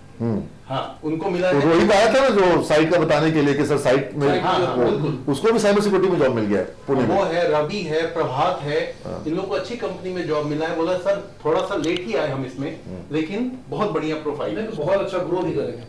S6: हाँ, उनको मिला
S1: तो
S6: है।
S1: रोहित आया था ना जो साइट का बताने के लिए कि सर साइट में
S6: हाँ, हाँ,
S1: वो-
S6: बिल्कुल।
S1: उसको भी साइबर सिक्योरिटी में जॉब मिल गया है पुणे
S6: वो
S1: में।
S6: है, रवि है, प्रभात है, इन लोगों को अच्छी कंपनी में जॉब मिला है। बोला सर थोड़ा सा लेट ही आए हम इसमें, लेकिन बहुत बढ़िया प्रोफाइल है
S2: बहुत अच्छा ग्रो भी करेंगे।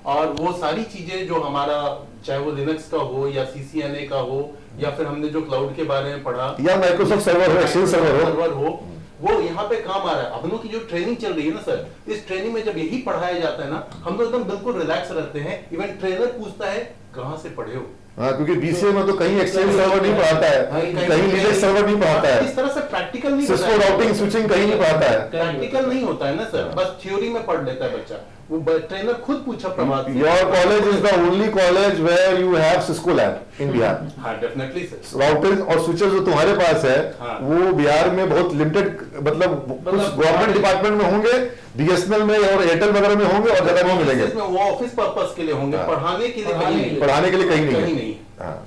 S6: और वो सारी चीजें जो हमारा, चाहे वो लिनक्स का हो या CCNA का हो या फिर हमने जो क्लाउड के बारे में पढ़ा
S1: या माइक्रोसॉफ्ट सर्वर हो, एक्सेल सर्वर हो,
S6: वो यहाँ पे काम आ रहा है। हम लोग की जो ट्रेनिंग चल रही है ना सर, इस ट्रेनिंग में जब यही पढ़ाया जाता है ना, हम लोग एकदम बिल्कुल रिलैक्स रहते हैं। इवन ट्रेनर पूछता है कहाँ से पढ़े हो।
S1: हाँ, क्योंकि बीसीए में तो कहीं एक्सेल सर्वर नहीं पढ़ाता है, कहीं लिनक्स सर्वर नहीं पढ़ाता है,
S6: इस तरह से प्रैक्टिकल नहीं
S1: सिस्को राउटिंग स्विचिंग कहीं नहीं पढ़ाता है।
S6: प्रैक्टिकल नहीं होता है ना सर, बस थ्योरी में पढ़ लेता है बच्चा। वो ट्रेनर खुद पूछा प्रभात से।
S1: Your college is the only college where you have Cisco lab in Bihar.
S6: हाँ डेफिनेटली सर।
S1: राउटर और स्विचर जो तुम्हारे पास है
S6: हाँ।
S1: वो बिहार में बहुत लिमिटेड, मतलब कुछ गवर्नमेंट डिपार्टमेंट में होंगे, BSNL में और एयरटेल वगैरह में होंगे और जगह नहीं मिलेंगे।
S6: इसमें वो ऑफिस पर्पस के लिए होंगे,
S1: हाँ।
S6: पढ़ाने के लिए कहीं नहीं।
S1: पढ़ाने के लिए कहीं नहीं
S6: कहीं
S1: है।
S6: नहीं।
S1: हाँ।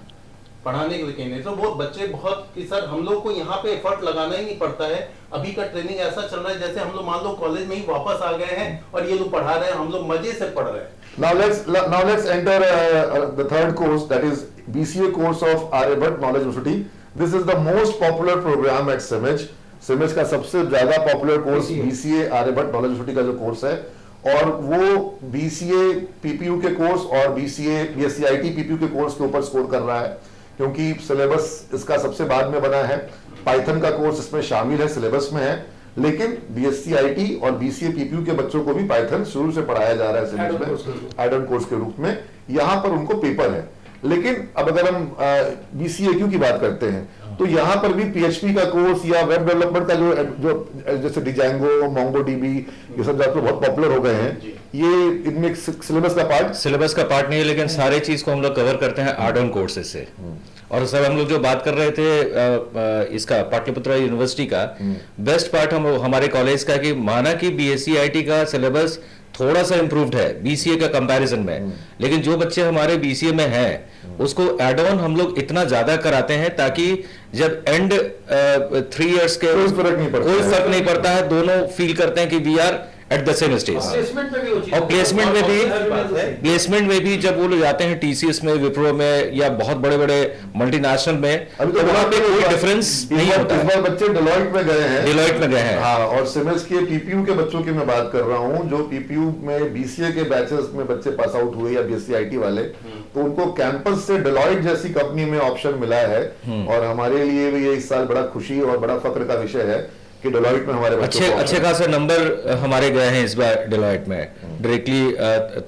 S6: पढ़ाने के लिए कहीं नहीं। तो वो बच्चे बहुत कि सर हम लोग को यहाँ पे एफर्ट लगाना ही नहीं पड़ता है। अभी का ट्रेनिंग ऐसा चल रहा है जैसे हम लोग मान लो कॉलेज में ही वापस आ गए हैं और ये लोग पढ़ा रहे हैं, हम लोग मजे से पढ़ रहे हैं।
S1: Now let's enter the third course, that is BCA course of Aryabhatta Knowledge University. This is the most popular program at SIMEJ. SIMEJ का सबसे ज्यादा popular course BCA Aryabhatta Knowledge University का जो कोर्स है, और वो BCA PPU के course और BCA BSc IT PPU के कोर्स के ऊपर स्कोर कर रहा है, क्योंकि सिलेबस इसका सबसे बाद में बना है। पाइथन का कोर्स इसमें शामिल है, सिलेबस में है, लेकिन BSc IT और BCA PPU के बच्चों को भी पाइथन शुरू से पढ़ाया जा रहा है सिलेबस में, एड ऑन कोर्स के रूप में। यहाँ पर उनको पेपर है। लेकिन अब अगर हम BCAQ की बात करते हैं तो यहाँ पर भी PHP का कोर्स या वेब डेवलपमेंट का जो जैसे डिजांगो, MongoDB, ये सब जाकर बहुत पॉपुलर हो गए हैं। ये इनमें सिलेबस का पार्ट
S5: नहीं है, लेकिन सारे चीज को हम लोग कवर करते हैं एड ऑन कोर्सेज से। और सर हम लोग जो बात कर रहे थे इसका पाटलिपुत्रा यूनिवर्सिटी का, बेस्ट पार्ट हमारे कॉलेज का कि माना कि BSc IT का सिलेबस थोड़ा सा इम्प्रूव्ड है BCA का कंपैरिजन में, लेकिन जो बच्चे हमारे BCA में हैं उसको एड ऑन हम लोग इतना ज्यादा कराते हैं ताकि जब एंड 3 इयर्स के
S1: कोई फर्क नहीं पड़ता
S5: है, दोनों फील करते हैं कि we are at the same stage.
S2: Placement में भी होती है।
S5: और प्लेसमेंट में भी जब वो लोग जाते हैं TCS में, विप्रो में या बहुत बड़े बड़े मल्टीनेशनल में,
S1: अभी
S5: तो वहाँ पे कोई डिफरेंस नहीं होता
S1: इस
S5: है।
S1: बार बच्चे डेलॉइट में गए हैं।
S5: डेलॉइट में गए हैं।
S1: हाँ, और सिमेज के PPU के बच्चों की मैं बात कर रहा हूँ, जो PPU में BCA के बैचेस में बच्चे पास आउट हुए या BSc IT वाले, तो उनको कैंपस से डेलॉइट जैसी कंपनी में ऑप्शन मिला है। और हमारे लिए भी ये इस साल बड़ा खुशी और बड़ा फक्र का विषय है कि डेलॉइट में हमारे
S5: अच्छे खासे नंबर हमारे गए हैं इस बार डेलॉइट में, डायरेक्टली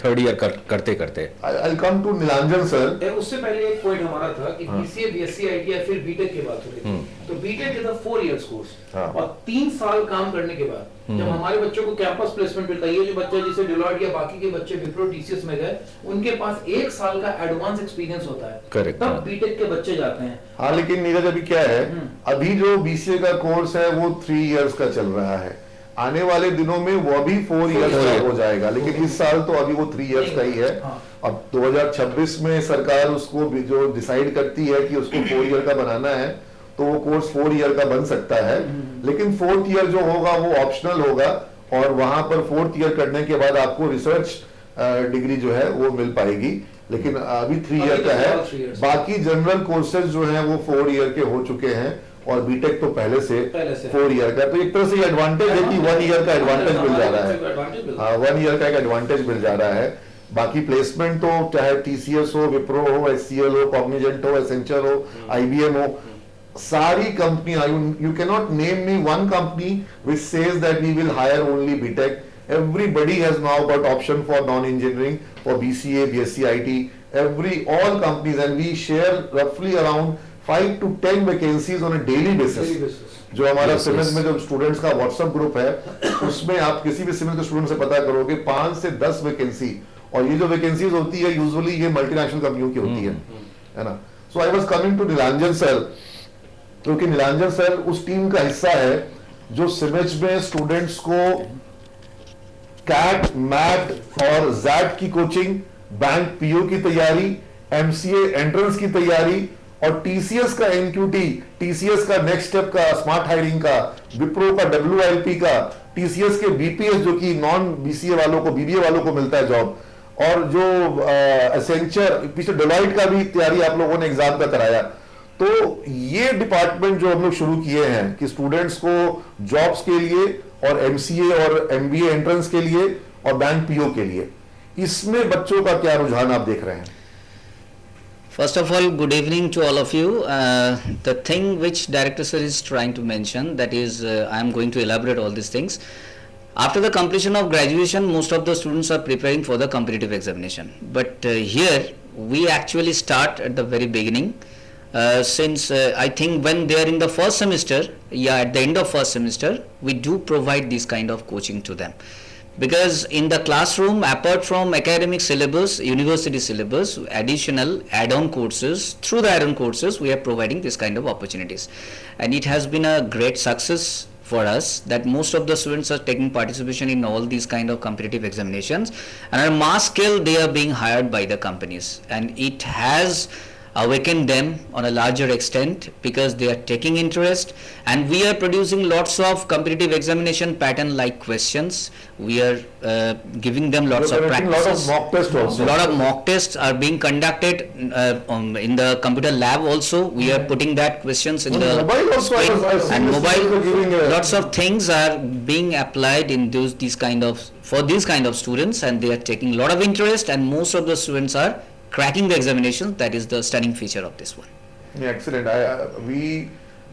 S5: 3rd ईयर करते करते।
S1: I'll come to Nilanjan sir.
S2: उससे पहले एक पॉइंट हमारा था कि BCA, BSc IT या फिर बीटेक की बात हो रही थी, तो BTech is a 4 years course, और 3 साल काम करने के बाद जब हमारे बच्चों को कैंपस प्लेसमेंट मिलता है, ये जो बच्चे जिसे डेलॉइट या बाकी के बच्चे विप्रो TCS में गए, उनके पास 1 साल का एडवांस एक्सपीरियंस होता है।
S5: Correct,
S2: तब
S5: हाँ।
S2: बीटेक के बच्चे जाते हैं।
S1: हाँ, लेकिन नीरज अभी क्या है, अभी जो BCA का कोर्स है वो 3 इयर्स का चल रहा है। आने वाले दिनों में वो भी 4 इयर्स का हो जाएगा, लेकिन इस साल तो अभी वो 3 इयर्स का ही है। अब 2026 में सरकार उसको जो डिसाइड करती है कि उसको 4 ईयर का बनाना है, तो वो कोर्स 4 ईयर का बन सकता है। लेकिन 4th ईयर जो होगा वो ऑप्शनल होगा, और वहां पर 4th ईयर करने के बाद आपको रिसर्च डिग्री जो है वो मिल पाएगी। लेकिन अभी 3 ईयर का है। बाकी जनरल कोर्सेज जो हैं वो 4 ईयर के हो चुके हैं, और बीटेक तो पहले से 4 ईयर का। तो एक तरह से एडवांटेज है कि 1 ईयर का एडवांटेज मिल जा रहा है। हाँ, 1 ईयर का एक एडवांटेज मिल जा रहा है। बाकी प्लेसमेंट तो चाहे TCS हो, विप्रो हो, HCL हो, कॉग्निजेंट हो, एसेंचर हो, IBM हो, सारी company, you can not name me one company which says that we will hire only BTech. Everybody has now got option for non-engineering, for BCA, BSc IT, all companies, and we share roughly around 5 to 10 vacancies on a daily basis. जो हमारा civil में जो students का WhatsApp group है, उसमें आप किसी भी सिविल के स्टूडेंट से पता करोगे 5 से 10 वैकेंसी, और ये जो वैकेंसीज होती है यूजुअली ये मल्टीनेशनल कंपनियों की होती है ना. So I was coming to Nilanjan sir, क्योंकि नीलांजन सर उस टीम का हिस्सा है जो सिमेज में स्टूडेंट्स को कैट, मैट और जैट की कोचिंग, बैंक पीओ की तैयारी, एमसीए एंट्रेंस की तैयारी, और टीसीएस का एनक्यूटी, टीसीएस का नेक्स्ट स्टेप का, स्मार्ट हायरिंग का, विप्रो का डब्ल्यूआईपी का, टीसीएस के बीपीएस जो कि नॉन बीसीए वालों को, बीबीए वालों को मिलता है जॉब, और जो एसेंचर, पीछे डेलॉइट का भी तैयारी आप लोगों ने एग्जाम का कराया. तो ये डिपार्टमेंट जो हम लोग शुरू किए हैं कि स्टूडेंट्स को जॉब्स के लिए और एमसीए और एमबीए एंट्रेंस के लिए और बैंक पीओ के लिए, इसमें बच्चों का क्या रुझान आप देख रहे हैं?
S7: First of all, good evening to all of you. The thing which Director Sir is trying to mention, that is, I am going to elaborate all these things. After the completion of graduation, most of the students are preparing for the competitive examination. But here, we actually start at the very beginning. Since I think when they are in the first semester, at the end of first semester, we do provide this kind of coaching to them. Because in the classroom, apart from academic syllabus, university syllabus, additional add-on courses, through the add-on courses, we are providing this kind of opportunities. And it has been a great success for us that most of the students are taking participation in all these kind of competitive examinations. And on a mass scale, they are being hired by the companies. And it has awaken them on a larger extent because they are taking interest, and we are producing lots of competitive examination pattern like questions. We are giving them lots of practices.
S1: Lot of mock tests also.
S7: Lot of mock tests are being conducted in the computer lab also. We are putting that questions in the
S1: mobile also,
S7: and mobile.
S1: giving
S7: Lots of things are being applied in these kind of, for these kind of students, and they are taking lot of interest, and most of the students are cracking the examinations. That is the stunning feature of this one.
S1: Yeah, excellent.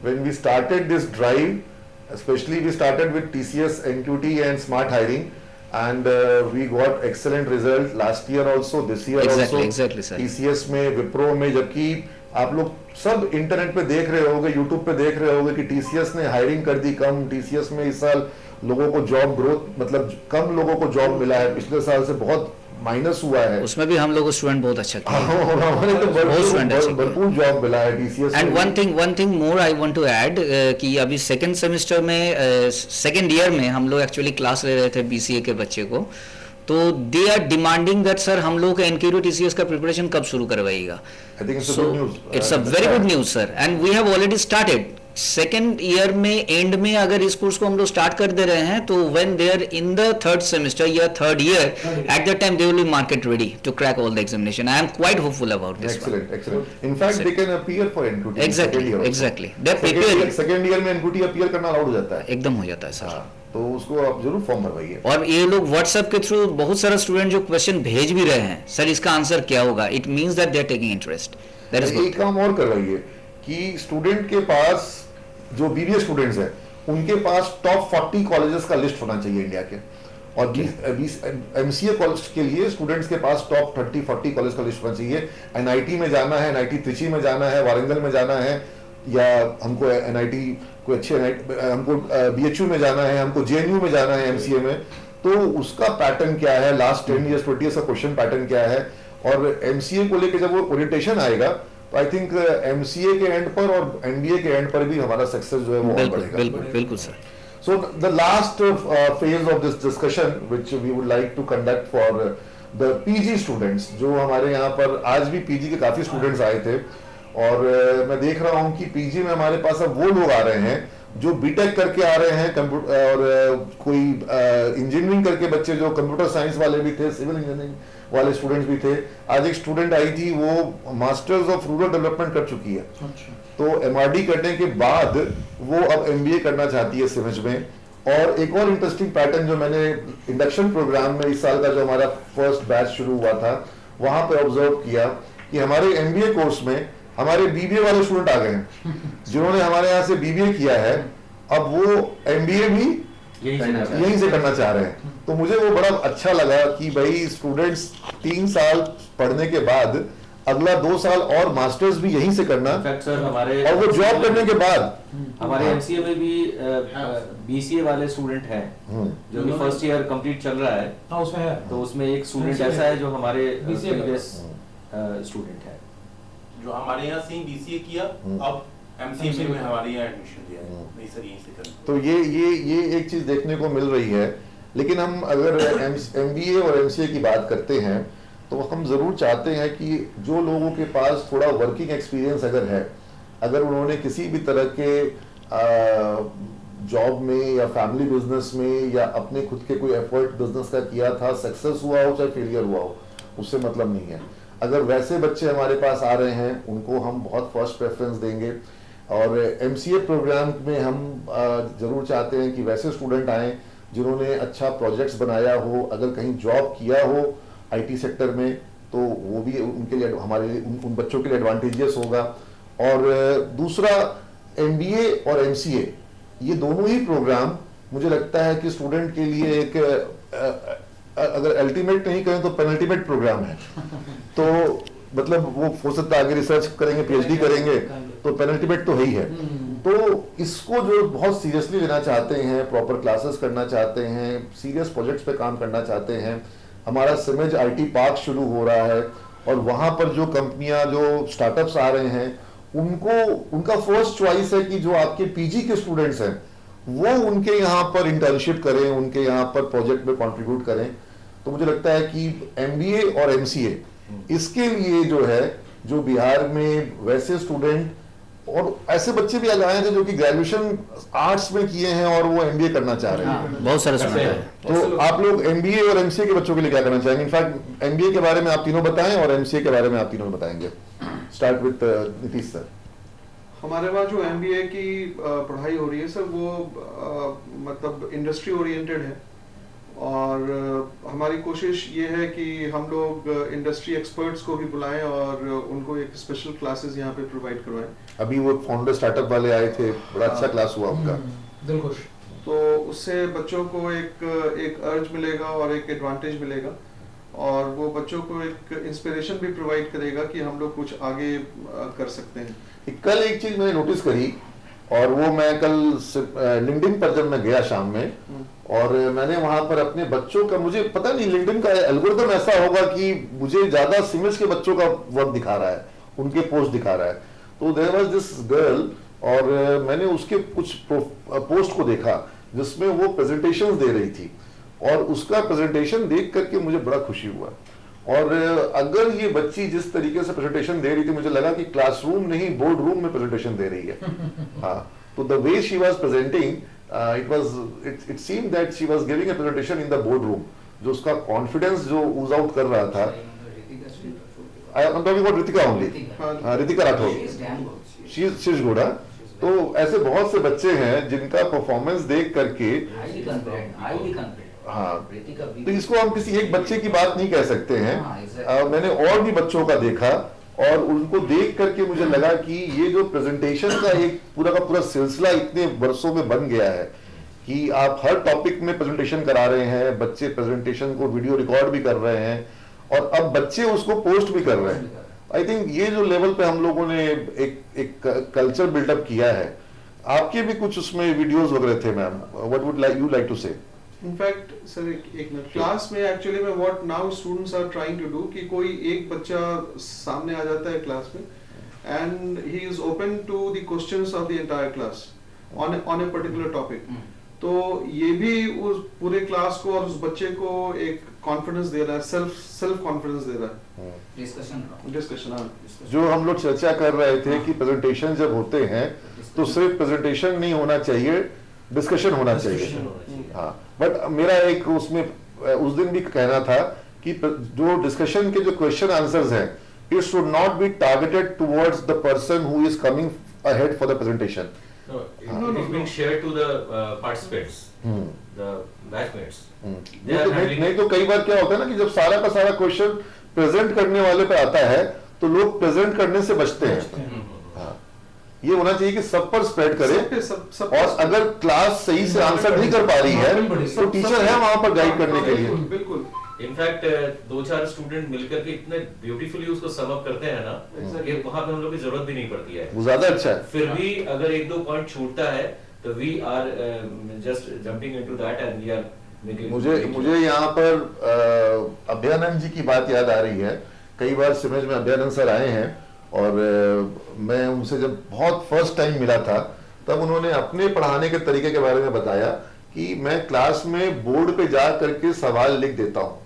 S1: When we started this drive, especially we started with TCS, NQT and Smart Hiring, and we got excellent results last year also, this year also.
S7: Exactly, sir.
S1: TCS में, विप्रो में, जबकि आप लोग सब internet पे देख रहे होगे, यूट्यूब पे देख रहे होगे कि TCS ने हायरिंग कर दी कम, TCS में इस साल लोगों को जॉब ग्रोथ, मतलब कम लोगों को जॉब मिला है, पिछले साल से बहुत माइनस हुआ है.
S7: उसमें भी हम लोग स्टूडेंट बहुत अच्छा किया.
S1: हमारे तो भरपूर जॉब मिला है TCS.
S7: And one thing more I want to add कि अभी सेकंड सेमेस्टर में, सेकंड ईयर में हम लोग एक्चुअली क्लास ले रहे थे BCA के बच्चे को, तो they are demanding that sir हम लोग का NQT TCS का प्रिपरेशन कब शुरू करवाइएगा. It's a very good news sir, and we have already started. Second year में एंड में अगर इस कोर्स को हम लोग स्टार्ट कर दे रहे हैं, तो when they are in the third semester या third year, at the time they will be market ready to crack all the examination. I am quite hopeful about this.
S1: Excellent. In fact, they can appear for NQT.
S7: Exactly. They are preparing.
S1: Second year में NQT appear करना allowed हो जाता है.
S7: एकदम हो जाता है sir.
S1: तो उसको आप जरूर फॉर्म भरवाइए.
S7: और ये लोग व्हाट्सएप के थ्रू बहुत सारे स्टूडेंट जो क्वेश्चन भेज भी रहे हैं, सर इसका आंसर क्या होगा, it means that they are taking interest. That is
S1: एक काम और करवाइए कि स्टूडेंट के पास, जो बीबीए स्टूडेंट्स हैं, उनके पास टॉप 40 कॉलेजेस का लिस्ट होना चाहिए इंडिया के, और एमसीए कॉलेज के लिए स्टूडेंट्स के पास टॉप 30-40 कॉलेज का लिस्ट होना चाहिए. एनआईटी में जाना है, एनआईटी त्रिची में जाना है, वारंगल में जाना है, या हमको एनआईटी कोई अच्छे, हमको बीएचयू में जाना है, हमको जेएनयू में जाना है एमसीए में, तो उसका पैटर्न क्या है, लास्ट 10 years 20 years का क्वेश्चन पैटर्न क्या है, और एमसीए को लेकर जब वो ओरिएंटेशन आएगा, तो आई थिंक एमसीए के एंड पर और एमबीए के एंड पर भी हमारा सक्सेस जो है वो बढ़ेगा.
S7: बिल्कुल sir.
S1: So the last phase of this discussion, which we would like to conduct for the PG students, जो हमारे यहाँ पर आज भी PG के काफी स्टूडेंट्स आए थे, और मैं देख रहा हूँ कि PG में हमारे पास अब वो लोग आ रहे हैं जो बीटेक करके आ रहे हैं, और कोई इंजीनियरिंग करके बच्चे, जो कंप्यूटर साइंस वाले भी थे, सिविल इंजीनियरिंग वाले स्टूडेंट्स भी थे. आज एक स्टूडेंट आई थी, वो मास्टर्स ऑफ रूरल डेवलपमेंट कर चुकी है. तो एमआरडी करने के बाद वो अब एमबीए करना चाहती है सिविज में. और एक और इंटरेस्टिंग पैटर्न जो मैंने इंडक्शन प्रोग्राम में इस साल का जो हमारा फर्स्ट बैच शुरू हुआ था, वहां पे ऑब्जर्व किया कि हमारे एमबीए कोर्स में हमारे बीबीए वाले स्टूडेंट आ गए हैं, जिन्होंने हमारे यहाँ से बीबीए किया है. अब वो एमबीए भी यहीं से करना चाह रहे हैं। तो मुझे वो बड़ा अच्छा लगा कि भाई स्टूडेंट्स 3 साल पढ़ने के बाद अगला 2 साल और मास्टर्स भी यहीं से करना,
S5: इनफैक्ट सर हमारे
S1: और वो जॉब करने के बाद
S5: हमारे एमसीए में भी बीसीए वाले स्टूडेंट हैं जो कि फर्स्ट ईयर कंप्लीट चल रहा है,
S2: हाँ उसमें है।
S5: तो उसमें एक स्टूडेंट
S2: MCA
S5: ऐसा है जो हमारे
S2: BCA का।
S5: प्रीवियस स्टूडेंट है।
S6: जो हमारे यहाँ से बीसीए किया, अब एमसीए में हमारे यहाँ एडमिशन लिया है। नहीं सर, यहीं से करें।
S1: तो ये एक चीज देखने को मिल रही है। लेकिन हम अगर एमबीए और एमसीए की बात करते हैं तो हम जरूर चाहते हैं कि जो लोगों के पास थोड़ा वर्किंग एक्सपीरियंस अगर है, अगर उन्होंने किसी भी तरह के जॉब में या फैमिली बिजनेस में या अपने खुद के कोई एफर्ट बिजनेस का किया था, सक्सेस हुआ हो चाहे फेलियर हुआ हो, उससे मतलब नहीं है। अगर वैसे बच्चे हमारे पास आ रहे हैं उनको हम बहुत फर्स्ट प्रेफरेंस देंगे। और एमसीए प्रोग्राम में हम जरूर चाहते हैं कि वैसे स्टूडेंट आएँ जिन्होंने अच्छा प्रोजेक्ट्स बनाया हो, अगर कहीं जॉब किया हो आईटी सेक्टर में, तो वो भी उनके लिए हमारे लिए उन बच्चों के लिए एडवांटेजियस होगा। और दूसरा, एमबीए और एमसीए ये दोनों ही प्रोग्राम मुझे लगता है कि स्टूडेंट के लिए एक अगर अल्टीमेट नहीं करें तो पेनल्टीमेट प्रोग्राम है। तो मतलब वो हो सकता है आगे रिसर्च करेंगे, पीएचडी करेंगे, तो पेनल्टीमेट तो है ही है। तो इसको जो बहुत सीरियसली लेना चाहते हैं, प्रॉपर क्लासेस करना चाहते हैं, सीरियस प्रोजेक्ट्स पे काम करना चाहते हैं, हमारा सिमेज आईटी पार्क शुरू हो रहा है और वहां पर जो कंपनियां, जो स्टार्टअप्स आ रहे हैं, उनका फर्स्ट चॉइस है कि जो आपके पीजी के स्टूडेंट्स हैं वो उनके यहाँ पर इंटर्नशिप करें, उनके यहाँ पर प्रोजेक्ट में कंट्रीब्यूट करें। तो मुझे लगता है कि एमबीए और एमसीए इसके लिए जो है, जो बिहार में वैसे स्टूडेंट और ऐसे बच्चे भी आए हैं जो कि ग्रेजुएशन आर्ट्स में किए हैं और वो एमबीए करना चाह रहे हैं,
S7: बहुत सारे स्टूडेंट है।
S1: तो आप लोग एमबीए और एमसीए के बच्चों के लिए क्या करना चाहेंगे? इनफैक्ट एमबीए के बारे में आप तीनों बताएं और एमसीए के बारे में आप तीनों बताएंगे। Start with Nitish sir.
S4: हमारे वहाँ जो एमबीए की पढ़ाई हो रही है सर, वो मतलब इंडस्ट्री ओरिएंटेड है। और हमारी कोशिश ये है कि हम लोग इंडस्ट्री एक्सपर्ट्स को भी बुलाएं और उनको एक स्पेशल क्लासेस यहाँ पे प्रोवाइड करवाएं।
S1: अभी वो फाउंडर स्टार्टअप वाले आए थे, बड़ा अच्छा क्लास हुआ उनका।
S2: दिल खुश।
S4: तो उससे बच्चों को एक अर्ज मिलेगा और एक एडवांटेज मिलेगा, और वो बच्चों को एक इंस्पिरेशन भी प्रोवाइड करेगा कि हम लोग कुछ आगे कर सकते हैं।
S1: कल एक चीज मैंने नोटिस करी, और वो मैं कल लिंक्डइन पर जब मैं गया शाम में, और मैंने वहां पर अपने बच्चों का, मुझे पता नहीं लिंक्डइन का एल्गोरिथम ऐसा होगा कि मुझे ज्यादा सिमिल्स के बच्चों का वर्क दिखा रहा है, उनके पोस्ट दिखा रहा है। तो देयर वाज दिस गर्ल, और मैंने उसके कुछ पोस्ट को देखा जिसमें वो प्रेजेंटेशन दे रही थी, और उसका प्रेजेंटेशन देख करके मुझे बड़ा खुशी हुआ। और अगर ये बच्ची जिस तरीके से प्रेजेंटेशन दे रही थी, मुझे लगा कि क्लासरूम नहीं बोर्ड रूम में प्रेजेंटेशन दे रही है। हाँ, तो the way she was presenting, it seemed that she was giving a presentation in the board room. जो उसका कॉन्फिडेंस जो ऊज आउट कर रहा था, I am talking about Ritika only, Ritika Rathore, she is good. तो ऐसे बहुत से बच्चे हैं जिनका परफॉर्मेंस देख करके, हाँ, तो इसको हम किसी एक बच्चे की बात नहीं कह सकते हैं। मैंने और भी बच्चों का देखा, और उनको देख करके मुझे लगा कि ये जो प्रेजेंटेशन का एक पूरा का पूरा सिलसिला इतने वर्षों में बन गया है कि आप हर टॉपिक में प्रेजेंटेशन करा रहे हैं, बच्चे प्रेजेंटेशन को वीडियो रिकॉर्ड भी कर रहे हैं, और अब बच्चे उसको पोस्ट भी कर रहे हैं। आई थिंक ये जो लेवल पे हम लोगों ने एक कल्चर बिल्डअप किया है। आपके भी कुछ उसमें वीडियोस वगैरह थे ma'am, what would you like to say?
S4: In fact sir एक मिनट, क्लास में एक्चुअली में what now students are trying to do कि कोई एक बच्चा सामने आ जाता है क्लास में, and he is open to the questions of the entire class on a particular topic. तो ये भी उस पूरे क्लास को और उस बच्चे को एक कॉन्फिडेंस दे रहा है, सेल्फ कॉन्फिडेंस दे रहा है। डिस्कशन हाँ,
S1: जो हम लोग चर्चा कर रहे थे कि प्रेजेंटेशन जब होते हैं तो सिर्फ प्रेजेंटेशन नहीं होना चाहिए, डिस्कशन होना चाहिए। हाँ, बट मेरा एक उसमें उस दिन भी कहना था कि जो डिस्कशन के जो क्वेश्चन आंसर्स हैं, it should not be targeted towards the person who is coming ahead for the presentation.
S5: It is being shared to the participants, the batchmates.
S1: नहीं तो कई बार क्या होता है ना कि जब सारा का सारा क्वेश्चन प्रेजेंट करने वाले पे आता है तो लोग प्रेजेंट करने से बचते हैं। हाँ, ये होना चाहिए कि सब पर स्प्रेड करे।
S4: सब
S1: और अगर क्लास सही से आंसर नहीं कर पा रही है तो टीचर है वहां पर गाइड करने के लिए।
S4: बिल्कुल।
S8: इनफैक्ट 2-4 स्टूडेंट मिलकर के इतने ब्यूटीफुली उसको सम अप करते हैं ना कि वहां पे हम लोग की जरूरत भी नहीं पड़ती है।
S1: वो ज्यादा अच्छा है।
S8: फिर भी अगर 1-2 पॉइंट छूटता है तो we are just jumping into that and we are making.
S1: मुझे यहाँ पर अभयानंद जी की बात याद आ रही है। कई बार सिमज में अभयानंद सर आए हैं और मैं उनसे जब बहुत फर्स्ट टाइम मिला था तब उन्होंने अपने पढ़ाने के तरीके के बारे में बताया कि मैं क्लास में बोर्ड पे जा करके सवाल लिख देता हूँ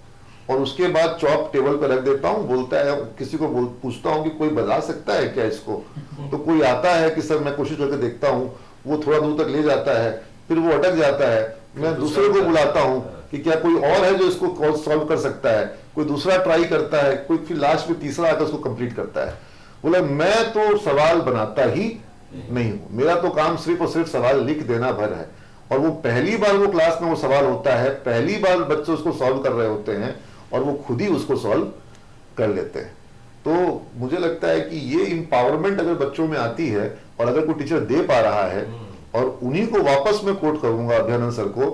S1: और उसके बाद चौक टेबल पर रख देता हूँ। बोलता है, किसी को पूछता हूँ कि कोई बता सकता है क्या इसको, तो कोई आता है कि सर मैं कोशिश करके देखता हूँ, वो थोड़ा दूर तक ले जाता है, फिर वो अटक जाता है, मैं दूसरे को बुलाता हूँ कि क्या कोई और है जो इसको सॉल्व कर सकता है, कोई दूसरा ट्राई करता है, कोई फिर लास्ट में तीसरा आकर उसको कंप्लीट करता है। बोला मैं तो सवाल बनाता ही नहीं हूँ, मेरा तो काम सिर्फ और सिर्फ सवाल लिख देना भर है। और वो पहली बार वो क्लास में वो सवाल होता है, पहली बार बच्चे उसको सॉल्व कर रहे होते हैं और वो खुद ही उसको सॉल्व कर लेते हैं। तो मुझे लगता है कि ये इंपावरमेंट अगर बच्चों में आती है और अगर कोई टीचर दे पा रहा है, और उन्हीं को वापस मैं कोट करूंगा अभयानंद सर को,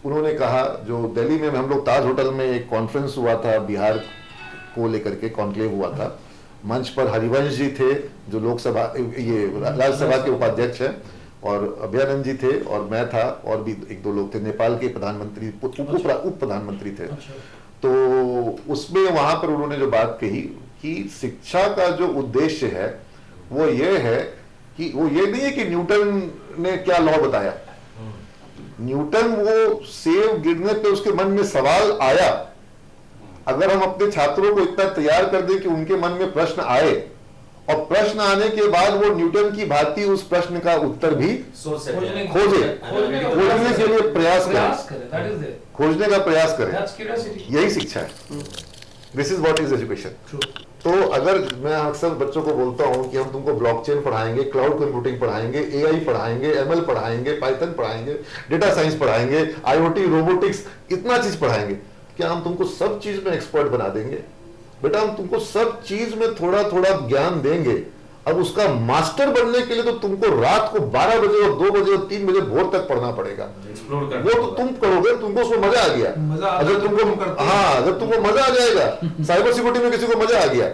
S1: उन्होंने कहा जो दिल्ली में हम लोग ताज होटल में एक कॉन्फ्रेंस हुआ था, बिहार को लेकर के कॉन्क्लेव हुआ था, मंच पर हरिवंश जी थे जो लोकसभा ये राज्यसभा के उपाध्यक्ष हैं, और अभयानंद जी थे और मैं था और भी 1-2 लोग थे, नेपाल के प्रधानमंत्री उप प्रधानमंत्री थे। तो उसमें वहां पर उन्होंने जो बात कही कि शिक्षा का जो उद्देश्य है वो ये है कि वो ये नहीं है कि न्यूटन ने क्या लॉ बताया, न्यूटन वो सेब गिरने पे उसके मन में सवाल आया। अगर हम अपने छात्रों को इतना तैयार कर दें कि उनके मन में प्रश्न आए और प्रश्न आने के बाद वो न्यूटन की भांति उस प्रश्न का उत्तर भी खोजे, खोजने के लिए प्रयास करें, खोजने का प्रयास करें, यही शिक्षा है। This is what is education. तो अगर मैं अक्सर बच्चों को बोलता हूं कि हम तुमको ब्लॉकचेन पढ़ाएंगे, क्लाउड कंप्यूटिंग पढ़ाएंगे, एआई पढ़ाएंगे, एमएल पढ़ाएंगे, पाइथन पढ़ाएंगे, डेटा साइंस पढ़ाएंगे, आईओटी, रोबोटिक्स, इतना चीज पढ़ाएंगे, क्या हम तुमको सब चीज में एक्सपर्ट बना देंगे? बेटा हम तुमको सब चीज में थोड़ा थोड़ा ज्ञान देंगे। अब उसका मास्टर बनने के लिए तो तुमको रात को 12 बजे और 2 बजे और 3 बजे भोर तक पढ़ना पड़ेगा। वो तो तुम करोगे, तुमको उसमें मजा आ गया। अगर तुमको अगर तुमको मजा आ जाएगा, साइबर सिक्योरिटी में किसी को मजा आ गया,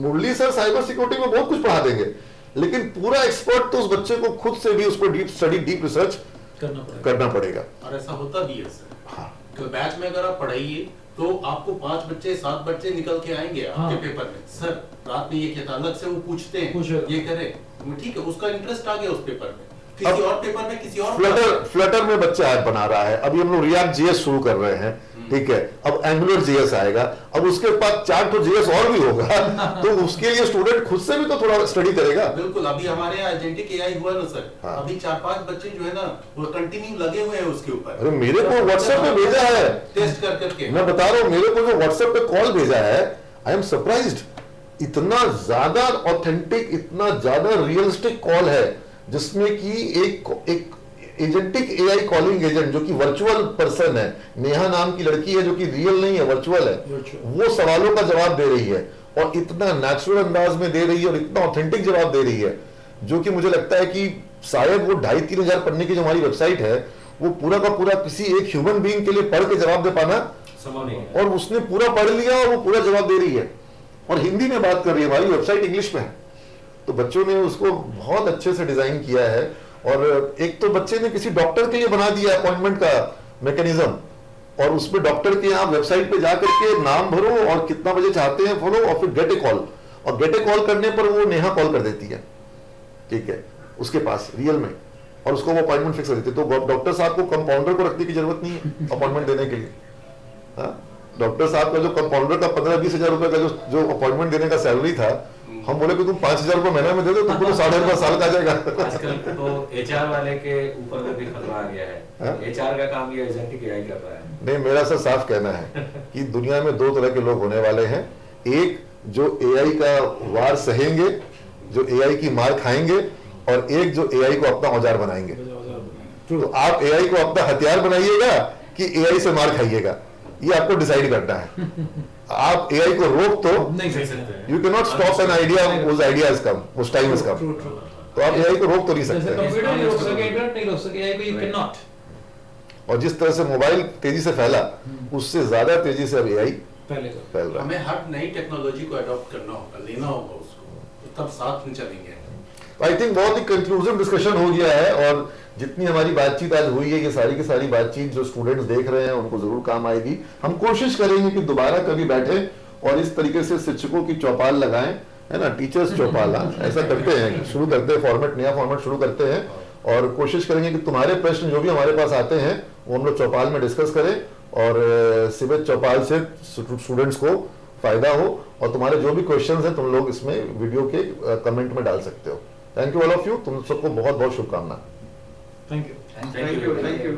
S1: मुरली सर साइबर सिक्योरिटी में बहुत कुछ पढ़ा देंगे, लेकिन पूरा एक्सपर्ट तो उस बच्चे को खुद से भी उसको डीप स्टडी, डीप रिसर्च करना पड़ेगा।
S6: और ऐसा होता भी है सर।
S1: हाँ।
S6: तो बैच में अगर आप पढ़ाइए तो आपको 5 बच्चे 7 बच्चे निकल के आएंगे आपके पेपर में, सर रात में ये क्या था, अलग से वो पूछते हैं, ये करें, ठीक है, उसका इंटरेस्ट आ गया उस पेपर में। किसी और पेपर में किसी और
S1: फ्लटर में बच्चा ऐप बना रहा है, अभी हम लोग रिएक्ट जेएस शुरू कर रहे हैं, ठीक है, अब एंगुलर जेएस आएगा, अब उसके बाद 4 तो जेएस और भी होगा तो उसके लिए स्टूडेंट खुद से भी तो थोड़ा स्टडी करेगा।
S6: बिल्कुल, अभी हमारे यहाँ एजेंटिक एआई हुआ ना सर,
S1: हाँ।
S6: अभी 4-5 बच्चे जो है ना वो कंटिन्यू लगे हुए हैं उसके ऊपर।
S1: अरे मेरे को व्हाट्सएप पे भेजा है,
S6: टेस्ट कर करके
S1: मैं बता रहा हूँ, मेरे को जो व्हाट्सएप पे कॉल भेजा है, आई एम सरप्राइज्ड। इतना ज्यादा ऑथेंटिक, इतना ज्यादा रियलिस्टिक कॉल है जिसमें कि एक एजेंटिक एआई कॉलिंग एजेंट जो कि वर्चुअल पर्सन है, नेहा नाम की लड़की है जो कि रियल नहीं है, वर्चुअल है, वो सवालों का जवाब दे रही है और इतना नेचुरल अंदाज में दे रही है और इतना ऑथेंटिक जवाब दे रही है, जो कि मुझे लगता है कि शायद वो 2,500-3 हजार पढ़ने की जो हमारी वेबसाइट है वो पूरा का पूरा किसी एक ह्यूमन बीइंग के लिए पढ़ के जवाब दे पाना
S8: संभव नहीं है।
S1: और उसने पूरा पढ़ लिया और वो पूरा जवाब दे रही है और हिंदी में बात कर रही है, हमारी वेबसाइट इंग्लिश में है। तो बच्चों ने उसको बहुत अच्छे से डिजाइन किया है। और एक तो बच्चे ने किसी डॉक्टर के लिए बना दिया अपॉइंटमेंट का मैकेनिज्म, और उसमें डॉक्टर के आप वेबसाइट पे जाकर के नाम भरो और कितना बजे चाहते हैं फॉलो, और फिर गेट ए कॉल, और गेट ए कॉल करने पर वो नेहा कॉल कर देती है, ठीक है, उसके पास रियल में, और उसको वो अपॉइंटमेंट फिक्स कर देती है। तो डॉक्टर साहब को कंपाउंडर को रखने की जरूरत नहीं है अपॉइंटमेंट देने के लिए। डॉक्टर साहब का जो कंपाउंडर का 15-20 हजार रुपए का जो अपॉइंटमेंट देने का सैलरी था, हम बोले कि तुम 5,000 रुपए महीने में दे दो, तुमको तो 5.5 साल का आ जाएगा।
S8: आजकल तो एचआर वाले के ऊपर में भी खतरा आ गया है, एचआर का काम ये एजेंटिक एआई कर रहा है।
S1: नहीं, मेरा सर साफ कहना है कि दुनिया में 2 तरह के लोग होने वाले हैं, एक जो एआई का वार सहेंगे, जो एआई की मार खाएंगे, और एक जो एआई को अपना औजार बनाएंगे। तो आप एआई को अपना हथियार बनाइएगा कि एआई से मार खाइएगा, ये आपको डिसाइड करना है। आप एआई को रोक तो
S2: नहीं कर सकते,
S1: you can not stop an idea, उस आइडिया इज कम, उस टाइम इज कम। तो आप एआई को रोक तो नहीं
S2: जैसे
S1: सकते।
S2: कंप्यूटर नहीं रोक सके, इंटरनेट नहीं रोक सके, AI को you cannot।
S1: और जिस तरह से मोबाइल तेजी से फैला, उससे ज्यादा तेजी से अब एआई
S2: पहले का
S1: फैल रहा है।
S6: हमें हर नई टेक्नोलॉजी को अडॉप्ट करना होगा, लेना होगा उसको, तो तब साथ में चलेंगे।
S1: आई थिंक बहुत ही कंक्लूसिव डिस्कशन हो गया है, और जितनी हमारी बातचीत आज हुई है, ये सारी की सारी बातचीत जो स्टूडेंट्स देख रहे हैं उनको जरूर काम आएगी। हम कोशिश करेंगे कि दोबारा कभी बैठे और इस तरीके से शिक्षकों की चौपाल लगाएं, है ना, टीचर्स चौपाल, ऐसा करते हैं, शुरू करते हैं फॉर्मेट, नया फॉर्मेट शुरू करते हैं, और कोशिश करेंगे कि तुम्हारे प्रश्न जो भी हमारे पास आते हैं वो हम लोग चौपाल में डिस्कस करें, और सिविल चौपाल से स्टूडेंट्स को फायदा हो, और तुम्हारे जो भी क्वेश्चंस हैं तुम लोग इसमें वीडियो के कमेंट में डाल सकते हो। Thank you all of you, तुम सबको बहुत बहुत शुभकामनाएं।
S2: Thank you.
S8: Thank you.
S4: Thank you.